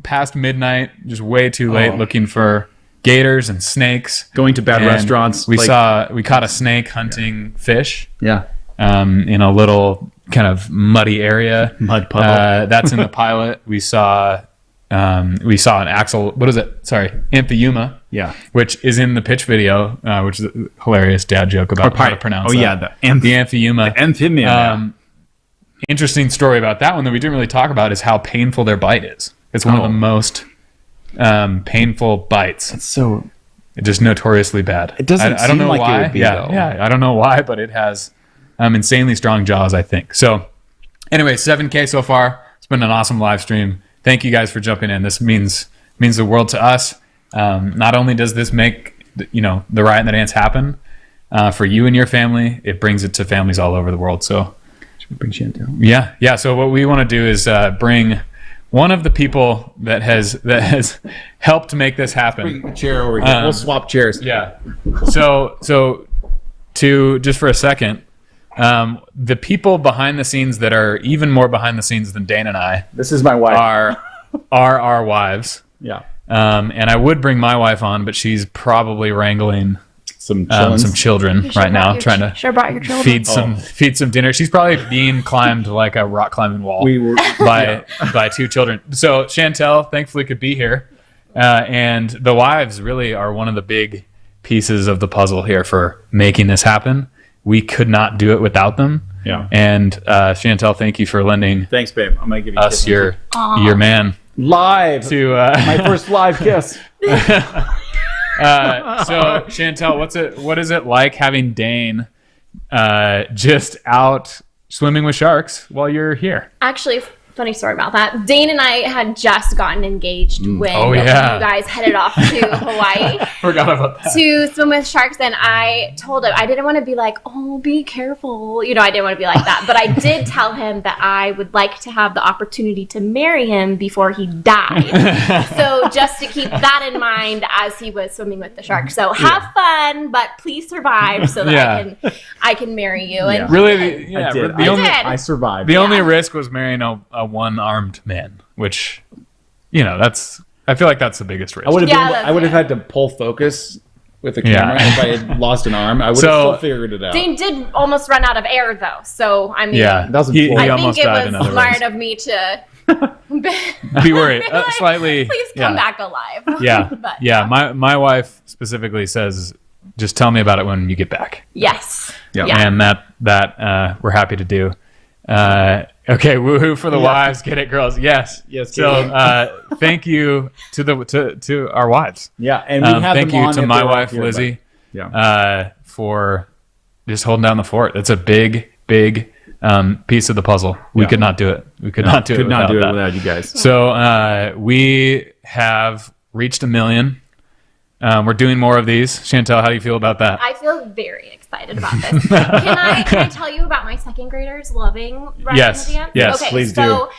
past midnight, just way too late, looking for gators and snakes. Going to bad restaurants. We caught a snake hunting fish. Yeah. in a little kind of muddy area. Mud puddle. That's in the pilot. We saw an axle. What is it? Sorry, amphiyuma. Yeah, which is in the pitch video, which is a hilarious dad joke about how to pronounce. Oh that. yeah, the amphiyuma. The amphiyuma. Interesting story about that one that we didn't really talk about is how painful their bite is. It's one of the most painful bites. It's so just notoriously bad. It doesn't. I don't know like why. It would be, though. I don't know why, but it has insanely strong jaws, I think. So, anyway, 7K so far. It's been an awesome live stream. Thank you guys for jumping in. This means the world to us. Not only does this make the Riot and the Dance happen for you and your family, it brings it to families all over the world. So, should we bring Chantel? Yeah. So what we want to do is bring one of the people that has helped make this happen. Bring a chair over here. We'll swap chairs. Yeah. So to just for a second, the people behind the scenes that are even more behind the scenes than Dane and I. This is my wife. Are our wives. Yeah. And I would bring my wife on, but she's probably wrangling some children right now, trying to feed some dinner. She's probably being climbed like a rock climbing wall by two children. So Chantel, thankfully, could be here, and the wives really are one of the big pieces of the puzzle here for making this happen. We could not do it without them. Yeah. And Chantel, thank you for lending. Thanks, babe. I'm gonna give you us your man. Live to my first live kiss. So Chantel, what is it like having Dane just out swimming with sharks while you're here? Actually, funny story about that. Dane and I had just gotten engaged when you guys headed off to Hawaii. Forgot about that. To swim with sharks, and I told him I didn't want to be like, oh, be careful. I didn't want to be like that. But I did tell him that I would like to have the opportunity to marry him before he died. So just to keep that in mind as he was swimming with the shark. So have fun, but please survive so that I can marry you. And really, I survived. The only risk was marrying a one-armed man, which I feel like that's the biggest risk. I would have had to pull focus with the camera if I had lost an arm. I would have still figured it out. Dane did almost run out of air though, so I mean, he I think it was smart of me to be worried slightly. Please come back alive. But, my wife specifically says, just tell me about it when you get back. Yes. Yeah. And that we're happy to do. Okay, woohoo for the wives. Get it, girls. Yes. So thank you to our wives. Yeah, and we have thank them you on to my wife Lizzie. For just holding down the fort. It's a big piece of the puzzle. We could not do it. We could not do it without you guys. So we have reached 1 million. We're doing more of these. Chantel, how do you feel about that? I feel very excited about this. Can I tell you about my second graders loving Riot and the Dance? Yes, okay, please do.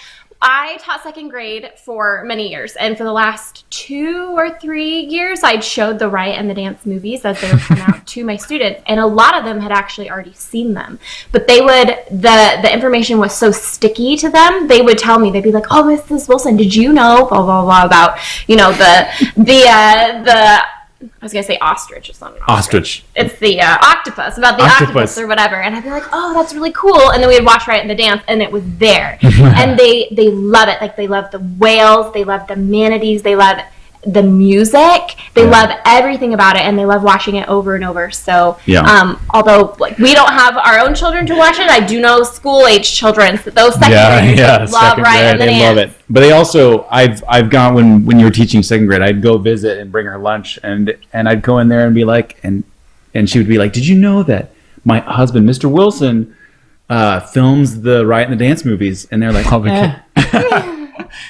I taught second grade for many years, and for the last 2 or 3 years, I'd showed the Riot and the Dance movies as they would come out to my students, and a lot of them had actually already seen them. But they would, the information was so sticky to them, they would tell me, they'd be like, oh, Mrs. Wilson, did you know, blah, blah, blah, about, the I was going to say ostrich. It's not an ostrich. It's the octopus, about the octopus or whatever. And I'd be like, oh, that's really cool. And then we'd watch Riot and the Dance, and it was there. And they love it. Like, they love the whales. They love the manatees. They love the music. They love everything about it, and they love watching it over and over. So, although we don't have our own children to watch it, I do know school-age children. So those second graders love Riot and the Dance. They love it. But they also, I've gone when you were teaching second grade, I'd go visit and bring her lunch, and I'd go in there and be like, and she would be like, did you know that my husband, Mr. Wilson, films the Riot and the Dance movies? And they're like,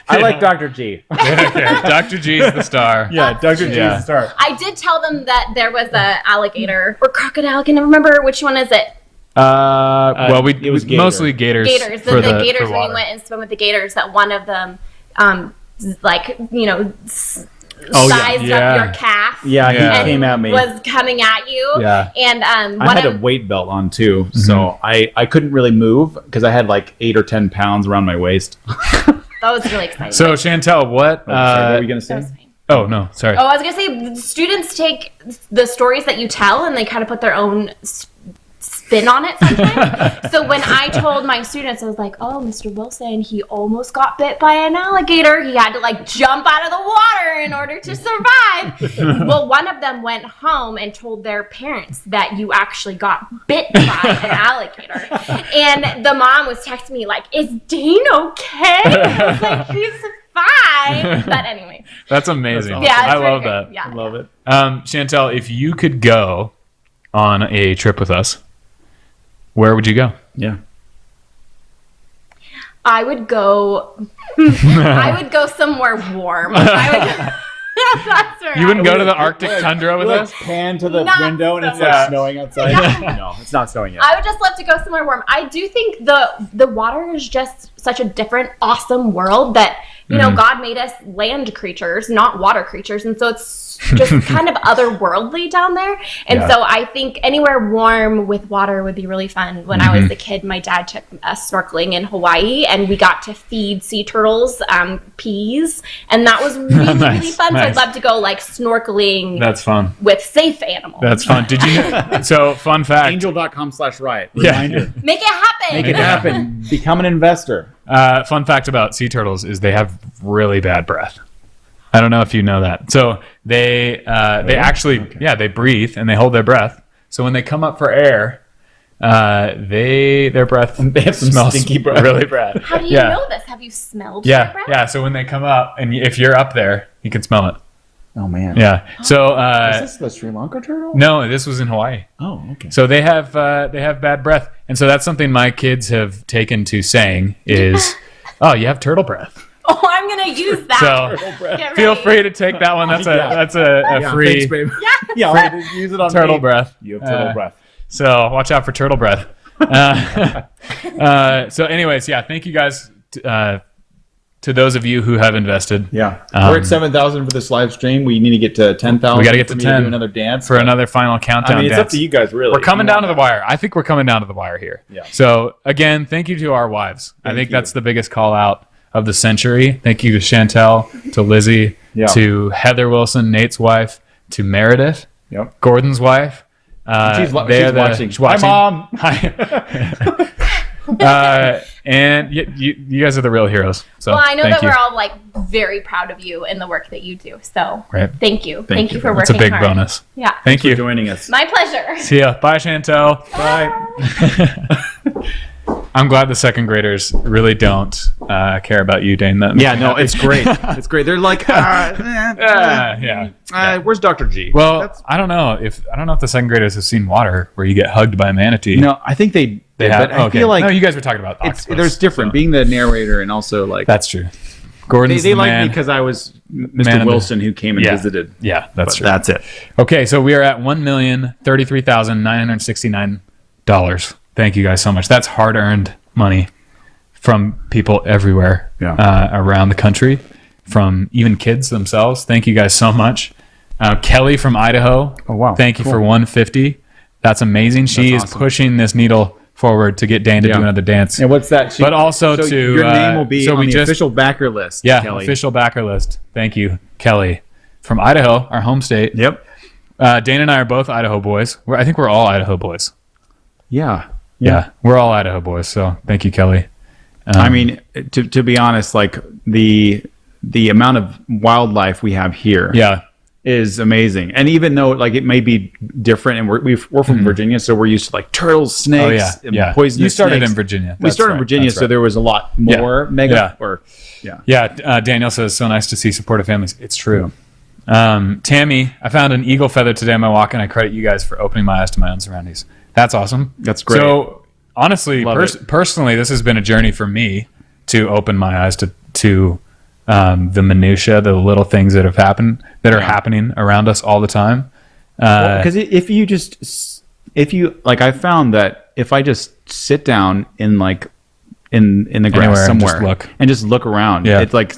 I like Dr. G. Dr. G is the star. Dr. G is the star. I did tell them that there was a alligator or crocodile. Can I remember which one is it? It was mostly gators. Gators. The gators, when you went and swim with the gators, that one of them, sized up your calf. Yeah, he came at me. Was coming at you. Yeah. And I had a weight belt on too, so I couldn't really move because I had like 8 or 10 pounds around my waist. That was really exciting. So Chantel, what were you gonna say? Oh no, sorry. Oh, I was gonna say students take the stories that you tell and they kind of put their own spin on it sometimes. So when I told my students, I was like, oh, Mr. Wilson, he almost got bit by an alligator. He had to like jump out of the water in order to survive. Well, one of them went home and told their parents that you actually got bit by an alligator. And the mom was texting me like, is Dane okay? I was like, he's fine. But anyway. That's amazing. Awesome. Yeah, I love that. Yeah. I love it. Chantel, if you could go on a trip with us, where would you go? Yeah. I would go somewhere warm. That's right. You wouldn't go to the Arctic tundra with us? Pan to the window and it's snowing outside. No, it's not snowing yet. I would just love to go somewhere warm. I do think the water is just such a different, awesome world that, you know, God made us land creatures, not water creatures. And so it's just kind of otherworldly down there. And so I think anywhere warm with water would be really fun. When I was a kid, my dad took us snorkeling in Hawaii and we got to feed sea turtles peas. And that was really, really fun. So I'd love to go like snorkeling. That's fun. With safe animals. That's fun. Did you know? So fun fact. Angel.com/riot. Reminder. Make it happen. Make it happen. Become an investor. Fun fact about sea turtles is they have really bad breath. I don't know if you know that. So they actually they breathe and they hold their breath. So when they come up for air, their breath they have some smells stinky breath. really bad. How do you know this? Have you smelled their breath? Yeah. So when they come up, and if you're up there, you can smell it. Oh man. Yeah. So is this the Sri Lanka turtle? No, this was in Hawaii. Oh, okay. So they have bad breath, and so that's something my kids have taken to saying is, "Oh, you have turtle breath." Oh, I'm gonna use that. So feel free to take that one. That's a free. Thanks, babe. Yeah, use it on turtle me. breath. You have turtle breath. So watch out for turtle breath. So anyways, thank you guys to those of you who have invested. Yeah, we're at 7,000 for this live stream. We need to get to 10,000. We got to get to 10. Do another dance for another final countdown. I mean, it's dance. up to you guys, really. We're coming down to the wire. I think we're coming down to the wire here. Yeah. So again, thank you to our wives. I think that's the biggest call out of the century. Thank you to Chantel, to Lizzie, to Heather Wilson, Nate's wife, to Meredith, Gordon's wife. She's watching. Hi, Mom. Hi. And you guys are the real heroes. So well, I know that you. we're all like very proud of you and the work that you do. So thank you. Thank you for That's working a big hard. bonus. Yeah. Thank you for joining us. My pleasure. See ya. Bye, Chantel. Bye. I'm glad the second graders really don't care about you, Dane. Yeah, no, it's great. It's great. They're like, where's Dr. G? Well, I don't know if the second graders have seen water where you get hugged by a manatee. No, I think they have. But I feel like no, you guys were talking about octopus. There's different being the narrator and also like that's true. Gordon's they like me because I was Mr. Wilson who came and visited. Yeah, that's true. That's it. Okay, so we are at $1,033,969. Thank you guys so much. That's hard-earned money from people everywhere around the country, from even kids themselves. Thank you guys so much. Kelly from Idaho. Oh wow! Thank you for 150. That's amazing. She is pushing this needle forward to get Dane to do another dance. And what's that? But also so to your name will be on the official backer list. Yeah, Kelly. official backer list. Thank you, Kelly from Idaho, our home state. Yep. Dane and I are both Idaho boys. I think we're all Idaho boys. Yeah, we're all Idaho boys. So thank you, Kelly. I mean, to be honest, like the amount of wildlife we have here. Is amazing. And even though like it may be different and we're from Virginia, so we're used to like turtles, snakes, and poisonous You started snakes. in Virginia. We started in Virginia, so there was a lot more Daniel says, so nice to see supportive families. It's true. Tammy, I found an eagle feather today on my walk, and I credit you guys for opening my eyes to my own surroundings. That's awesome. That's great. So honestly, personally, this has been a journey for me to open my eyes to the minutia, the little things that are happening around us all the time. Because if you I found that if I just sit down in the grass somewhere and just look around, it's like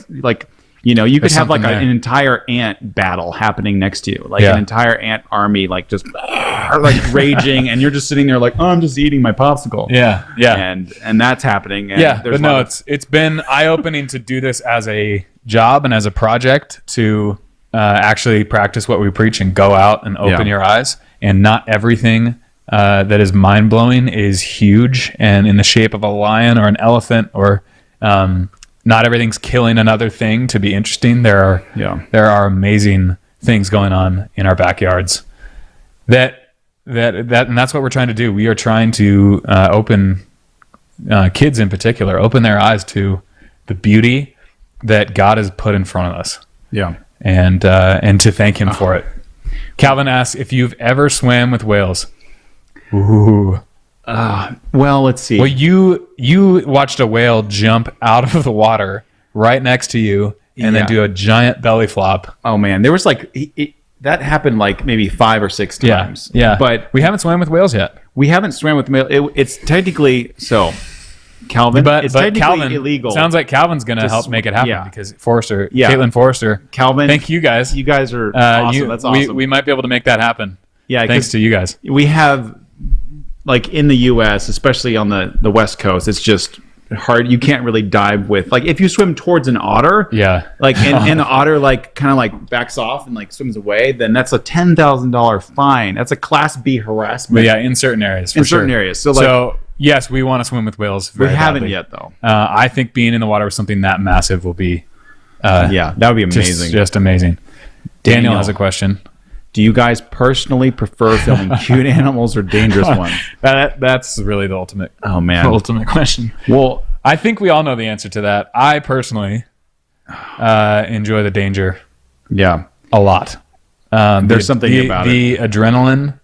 you could have like an entire ant battle happening next to you, like an entire ant army, like just like raging, and you're just sitting there like, oh, I'm just eating my popsicle. And that's happening. And but no, it's been eye-opening to do this as a job and as a project to actually practice what we preach and go out and open your eyes. And not everything that is mind-blowing is huge and in the shape of a lion or an elephant, or not everything's killing another thing to be interesting. There are amazing things going on in our backyards and that's what we're trying to do. We are trying to open kids in particular, open their eyes to the beauty that God has put in front of us. Yeah. And to thank him for it. Calvin asks if you've ever swam with whales. Ooh. Well, let's see. Well, you watched a whale jump out of the water right next to you and then do a giant belly flop. Oh man, there was like that happened like maybe 5 or 6 times. Yeah. But we haven't swam with whales yet. We haven't swam with whales. It's technically so. Calvin, it's technically Calvin, illegal. Sounds like Calvin's going to help make it happen because Forrester, Yeah. Caitlin Forrester. Calvin, thank you guys. You guys are awesome. That's awesome. We might be able to make that happen. Yeah, thanks to you guys. We have, like in the U.S., especially on the West Coast, it's just hard. You can't really dive with, like, if you swim towards an otter, like and the otter like kind of like backs off and like swims away, then that's a $10,000 fine. That's a Class B harassment. But in certain areas. Certain areas. So yes, we want to swim with whales. We haven't badly. yet though. I think being in the water with something that massive will be. That would be amazing. Just amazing. Daniel has a question. Do you guys personally prefer filming cute animals or dangerous ones? That's really the ultimate. Oh man, ultimate question. Well, I think we all know the answer to that. I personally enjoy the danger. Yeah, a lot. There's something about the adrenaline.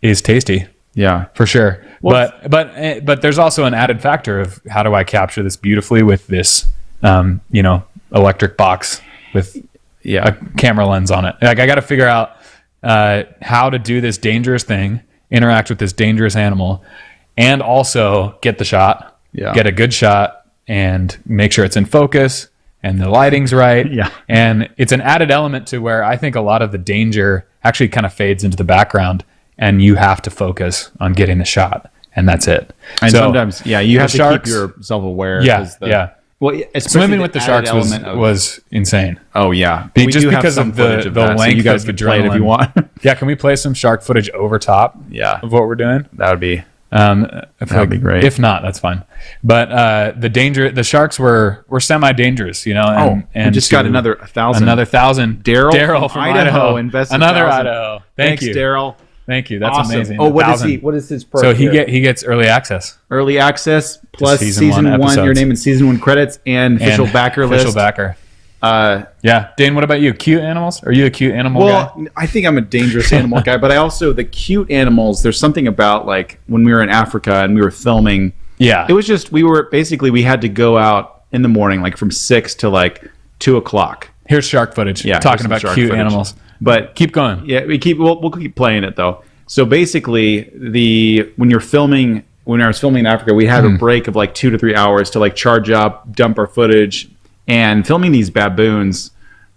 Is tasty. Yeah, for sure. Well, but there's also an added factor of how do I capture this beautifully with this electric box with a camera lens on it. Like I got to figure out how to do this dangerous thing, interact with this dangerous animal, and also get the shot, get a good shot, and make sure it's in focus and the lighting's right. Yeah, and it's an added element to where I think a lot of the danger actually kind of fades into the background, and you have to focus on getting the shot, and that's it. And so, sometimes, you have to keep yourself aware. Well, swimming with the sharks was insane. Oh yeah, just because of the length so you guys of can play it if you adrenaline. want. Can we play some shark footage over top? Of what we're doing. That would be. That'd be great. If not, that's fine. But the sharks were semi-dangerous, And we just got another 1,000. Another 1,000. Daryl from Idaho invested another 1,000. Idaho. Thanks, Thank you, Daryl. Thank you. That's awesome. amazing. Oh, what is he? What is his perk? So he gets early access. Early access plus season one. Your name and season 1 credits and official backer list. Official backer. Dane, what about you? Cute animals? Are you a cute animal guy? Well, I think I'm a dangerous animal guy, but I also the cute animals. There's something about like when we were in Africa and we were filming. Yeah, it was just we had to go out in the morning, like from 6 to like 2 o'clock. Here's shark footage. Yeah, talking about cute animals. But keep going. Yeah, we'll keep playing it though. So basically, when I was filming in Africa, we had a break of like 2 to 3 hours to like charge up, dump our footage, and filming these baboons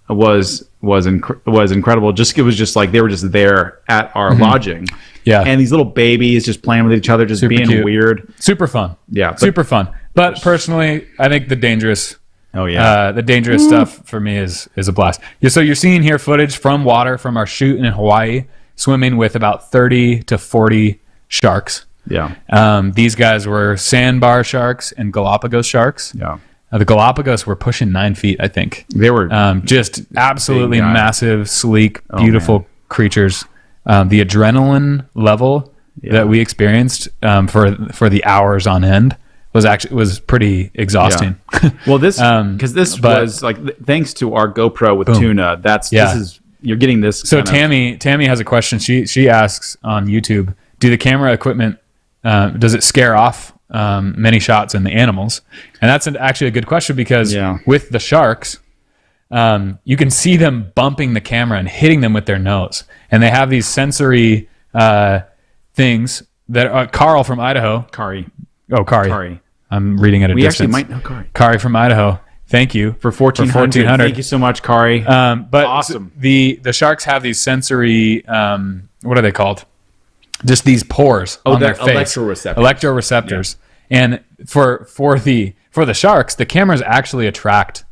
was incredible. It was just like they were just there at our lodging. Yeah, and these little babies just playing with each other, just super being cute. Weird, super fun. Yeah, super fun. But personally, I think the dangerous. The dangerous stuff for me is a blast. So you're seeing here footage from water from our shoot in Hawaii, swimming with about 30 to 40 sharks. Yeah. These guys were sandbar sharks and Galapagos sharks. Yeah. The Galapagos were pushing 9 feet, I think. They were just absolutely massive, sleek, beautiful creatures. The adrenaline level that we experienced for the hours on end was pretty exhausting. Yeah. Well, this was like thanks to our GoPro with tuna. You're getting this. So Tammy has a question. She asks on YouTube, do the camera equipment does it scare off many shots in the animals? And that's actually a good question because with the sharks, you can see them bumping the camera and hitting them with their nose, and they have these sensory things that Carl from Idaho. Kari. Oh, Kari. I'm reading at a distance. We actually might know Kari. Kari from Idaho. Thank you for 1,400. Thank you so much, Kari. But awesome. The sharks have these sensory. What are they called? Just these pores on their face. Electroreceptors. Yeah. And for the sharks, the cameras actually attract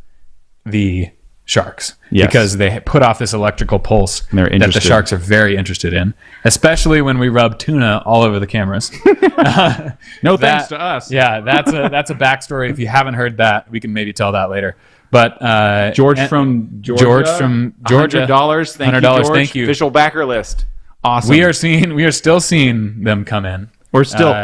the sharks Yes. because they put off this electrical pulse They're that the interested. sharks are very interested in, especially when we rub tuna all over the cameras. No thanks to us. Yeah, that's a backstory. If you haven't heard that, we can maybe tell that later. But George from Georgia. $100. Thank you, George. Thank you. Official backer list. Awesome. We are still seeing them come in. We're still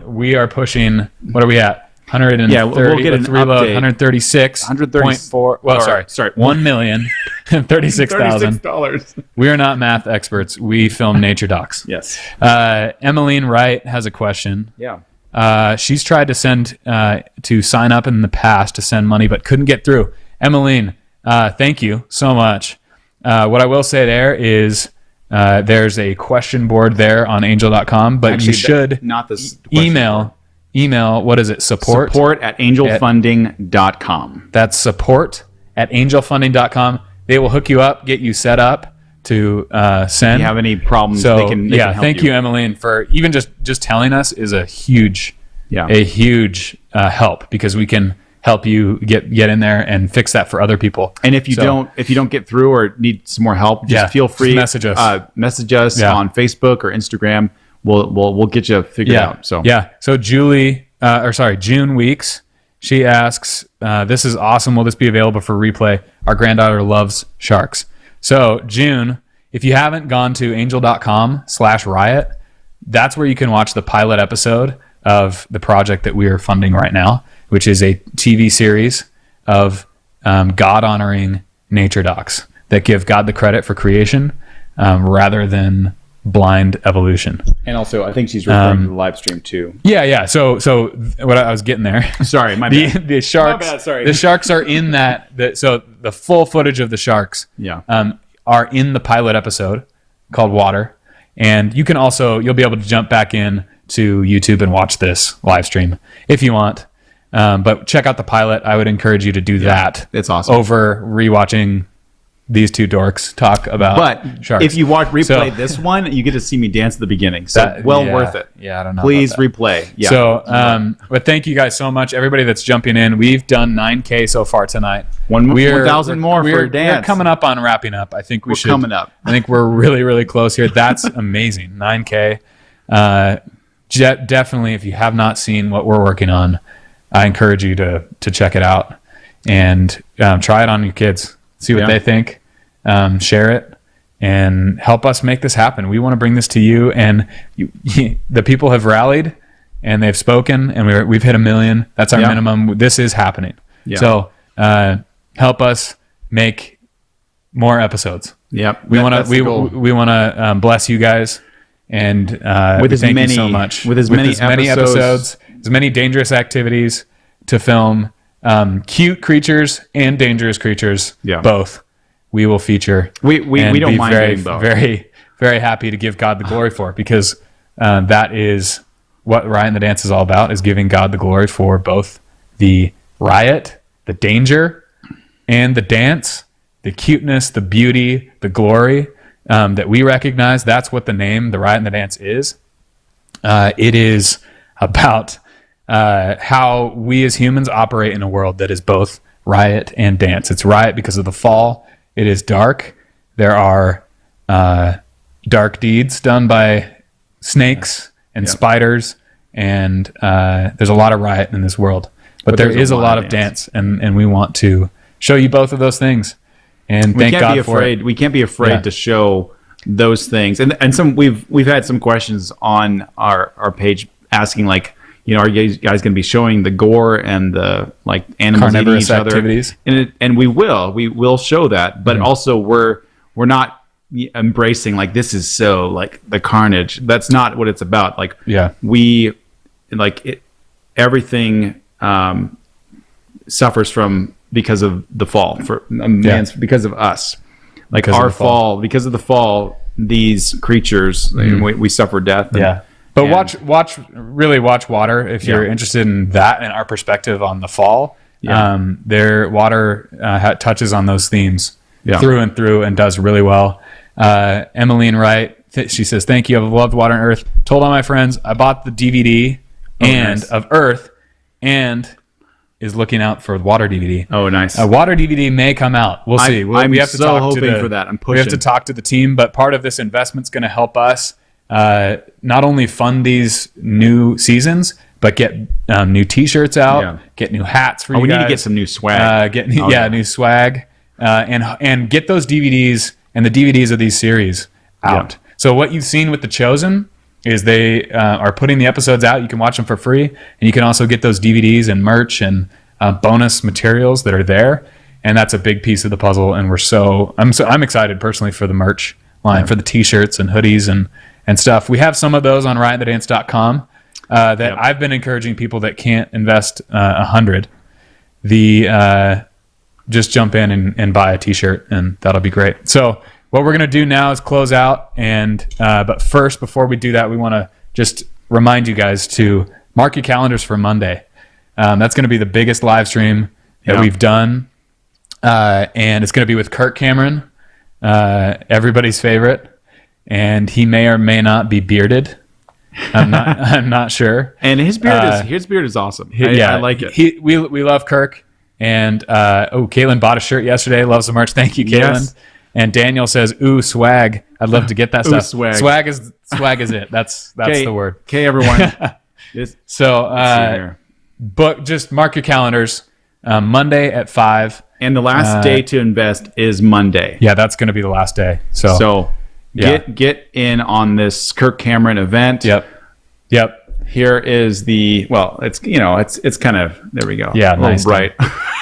we are pushing. What are we at? 130. Yeah, we'll get an update. 136. 136.4. Well, sorry. 1,036,000. $36. We are not math experts. We film nature docs. Yes. Emmeline Wright has a question. Yeah. She's tried to to sign up in the past to send money, but couldn't get through. Emmeline, thank you so much. What I will say there is there's a question board there on angel.com, but Actually, you should not this email, what is it? Support at angelfunding.com. That's support at angelfunding.com. They will hook you up, get you set up to send. If you have any problems, so, they can help thank you, Emmeline, for even just telling us is a huge help, because we can help you get in there and fix that for other people. And if you don't get through or need some more help, just feel free. Message us. Message us on Facebook or Instagram. We'll get you figured out. So So June Weeks, she asks, this is awesome. Will this be available for replay? Our granddaughter loves sharks. So June, if you haven't gone to angel.com/riot, that's where you can watch the pilot episode of the project that we are funding right now, which is a TV series of God-honoring nature docs that give God the credit for creation rather than blind evolution. And also, I think she's referring to the live stream too. Yeah. So what I was getting there. Sorry, my bad. The sharks. My bad, sorry. The sharks are in that. So the full footage of the sharks. Are in the pilot episode called Water, and you'll be able to jump back in to YouTube and watch this live stream if you want. But check out the pilot. I would encourage you to do that. It's awesome. Over rewatching these two dorks talk about sharks. If you replay this one, you get to see me dance at the beginning. So worth it. Yeah, I don't know. Please replay. Yeah. So, but thank you guys so much, everybody that's jumping in. We've done 9K so far tonight. 1,000 more for your dance. We're coming up on wrapping up. I think we're coming up. I think we're really, really close here. That's amazing. 9K. Definitely, if you have not seen what we're working on, I encourage you to check it out and try it on your kids. See what they think. Share it and help us make this happen. We want to bring this to you, and the people have rallied and they've spoken, and we've hit 1 million. That's our minimum. This is happening. So help us make more episodes. Yep. We want to bless you guys, and thank you so much with as many episodes, as many dangerous activities to film, cute creatures and dangerous creatures, both. We will feature. We don't mind doing both. Very, very happy to give God the glory for it, because that is what Riot and the Dance is all about, is giving God the glory for both the riot, the danger, and the dance, the cuteness, the beauty, the glory that we recognize. That's what the name, the Riot and the Dance, is. It is about how we as humans operate in a world that is both riot and dance. It's riot because of the fall. It is dark. There are dark deeds done by snakes and spiders, and there's a lot of riot in this world. But there is a lot of dance, and we want to show you both of those things. And thank God for it. We can't be afraid to show those things. And some we've had some questions on our page asking, like, are you guys going to be showing the gore and the animals eating each activities? other? And we will show that, but also we're not embracing this is so the carnage. That's not what it's about. Everything suffers because of the fall because of us, because of the fall, these creatures, we suffer death. But watch Water if you're interested in that and our perspective on the fall. Their Water touches on those themes through and through and does really well. Emmeline Wright, she says, thank you. I've loved Water and Earth. Told all my friends I bought the DVD of Earth and is looking out for water DVD. Oh, nice. Water DVD may come out. We'll see. I'm we have to so talk hoping to for that. I'm pushing. We have to talk to the team, but part of this investment's going to help us not only fund these new seasons, but get new T-shirts out, get new hats for you guys. We need to get some new swag. New swag, and get those DVDs and the DVDs of these series out. Yeah. So what you've seen with The Chosen is they are putting the episodes out. You can watch them for free, and you can also get those DVDs and merch and bonus materials that are there. And that's a big piece of the puzzle. And I'm excited personally for the merch line, for the T-shirts and hoodies and stuff. We have some of those on riotthedance.com that I've been encouraging people that can't invest $100. Just jump in and buy a T-shirt, and that'll be great. So what we're going to do now is close out, but first, before we do that, we want to just remind you guys to mark your calendars for Monday. That's going to be the biggest live stream that we've done, and it's going to be with Kirk Cameron, everybody's favorite, and he may or may not be bearded. I'm not sure. And his beard is awesome. I like it. We love Kirk, and Caitlin bought a shirt yesterday. Loves the merch. Thank you, Caitlin. Yes. And Daniel says, "Ooh, swag! I'd love to get that stuff." Swag. Swag is it. That's the word. Okay, everyone. But just mark your calendars. Monday at 5, and the last day to invest is Monday. Yeah, that's going to be the last day. So get in on this Kirk Cameron event. Yep. Here is it's kind of, there we go. Yeah, nice. Right.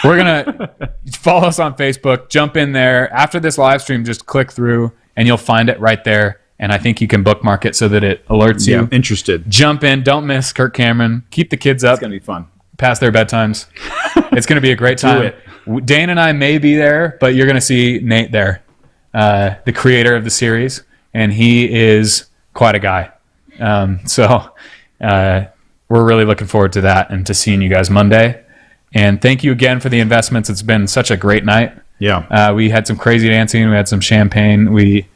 We're going to follow us on Facebook, jump in there. After this live stream, just click through and you'll find it right there. And I think you can bookmark it so that it alerts you. Interested. Jump in. Don't miss Kirk Cameron. Keep the kids up. It's going to be fun. Past their bedtimes. It's going to be a great time. Dane and I may be there, but you're going to see Nate there, the creator of the series. And he is quite a guy. We're really looking forward to that and to seeing you guys Monday. And thank you again for the investments. It's been such a great night. Yeah. We had some crazy dancing. We had some champagne. We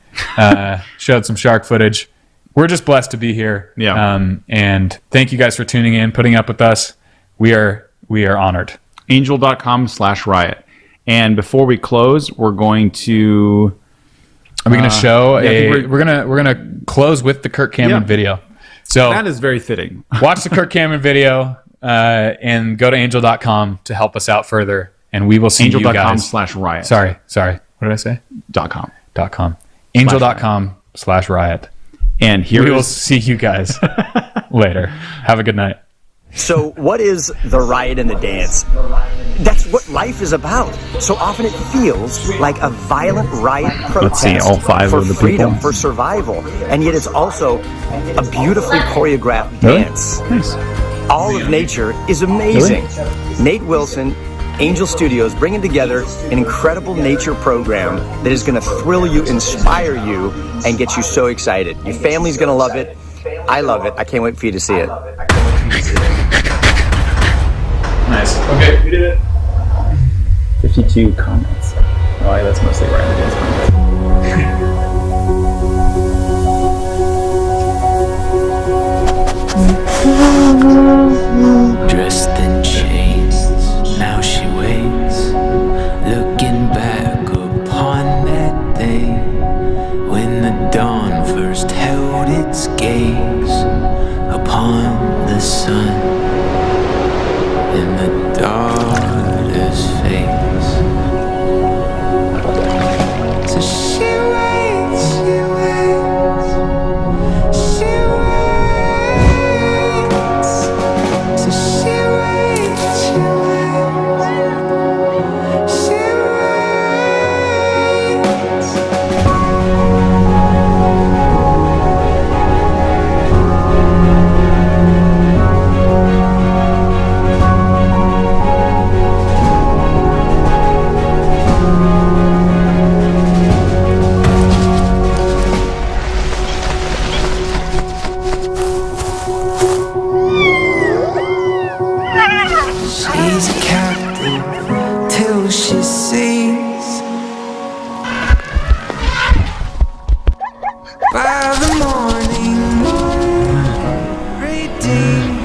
showed some shark footage. We're just blessed to be here. Yeah. And thank you guys for tuning in, putting up with us. We are honored. Angel.com/riot. And before we close, we're going to... Are we going to show we're gonna close with the Kirk Cameron video. So that is very fitting. Watch the Kirk Cameron video and go to angel.com to help us out further, and we will see you guys. Angel.com/riot. Sorry. What did I say? .com. Angel.com/riot. And here we will see you guys later. Have a good night. So what is the riot and the dance? That's what life is about. So often it feels like a violent riot protest. Let's see, all 5 for of the freedom, people. for survival. And yet it's also a beautifully choreographed dance. Nice. All of nature is amazing. Really? Nate Wilson, Angel Studios, bringing together an incredible nature program that is going to thrill you, inspire you, and get you so excited. Your family's going to love it. I love it. I can't wait for you to see it. Nice. Okay, we did it. 52 comments. Oh, yeah, that's mostly right in the dance comments. Dressed in chains, now she waits, looking back upon that day when the dawn first held its gaze upon the sun. In the darkness face. So she waits, she waits, she waits. So she waits, she waits, she She's a captive till she sees by the morning moon redeemed.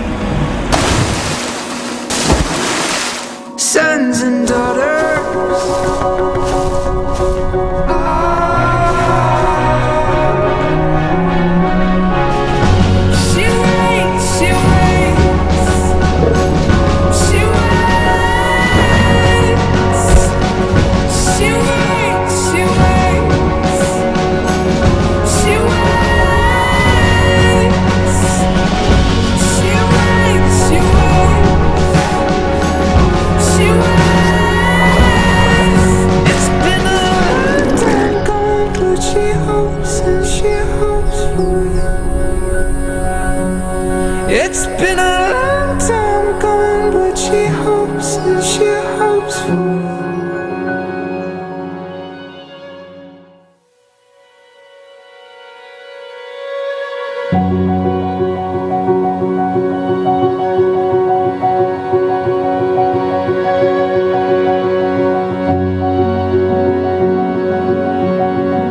Spinner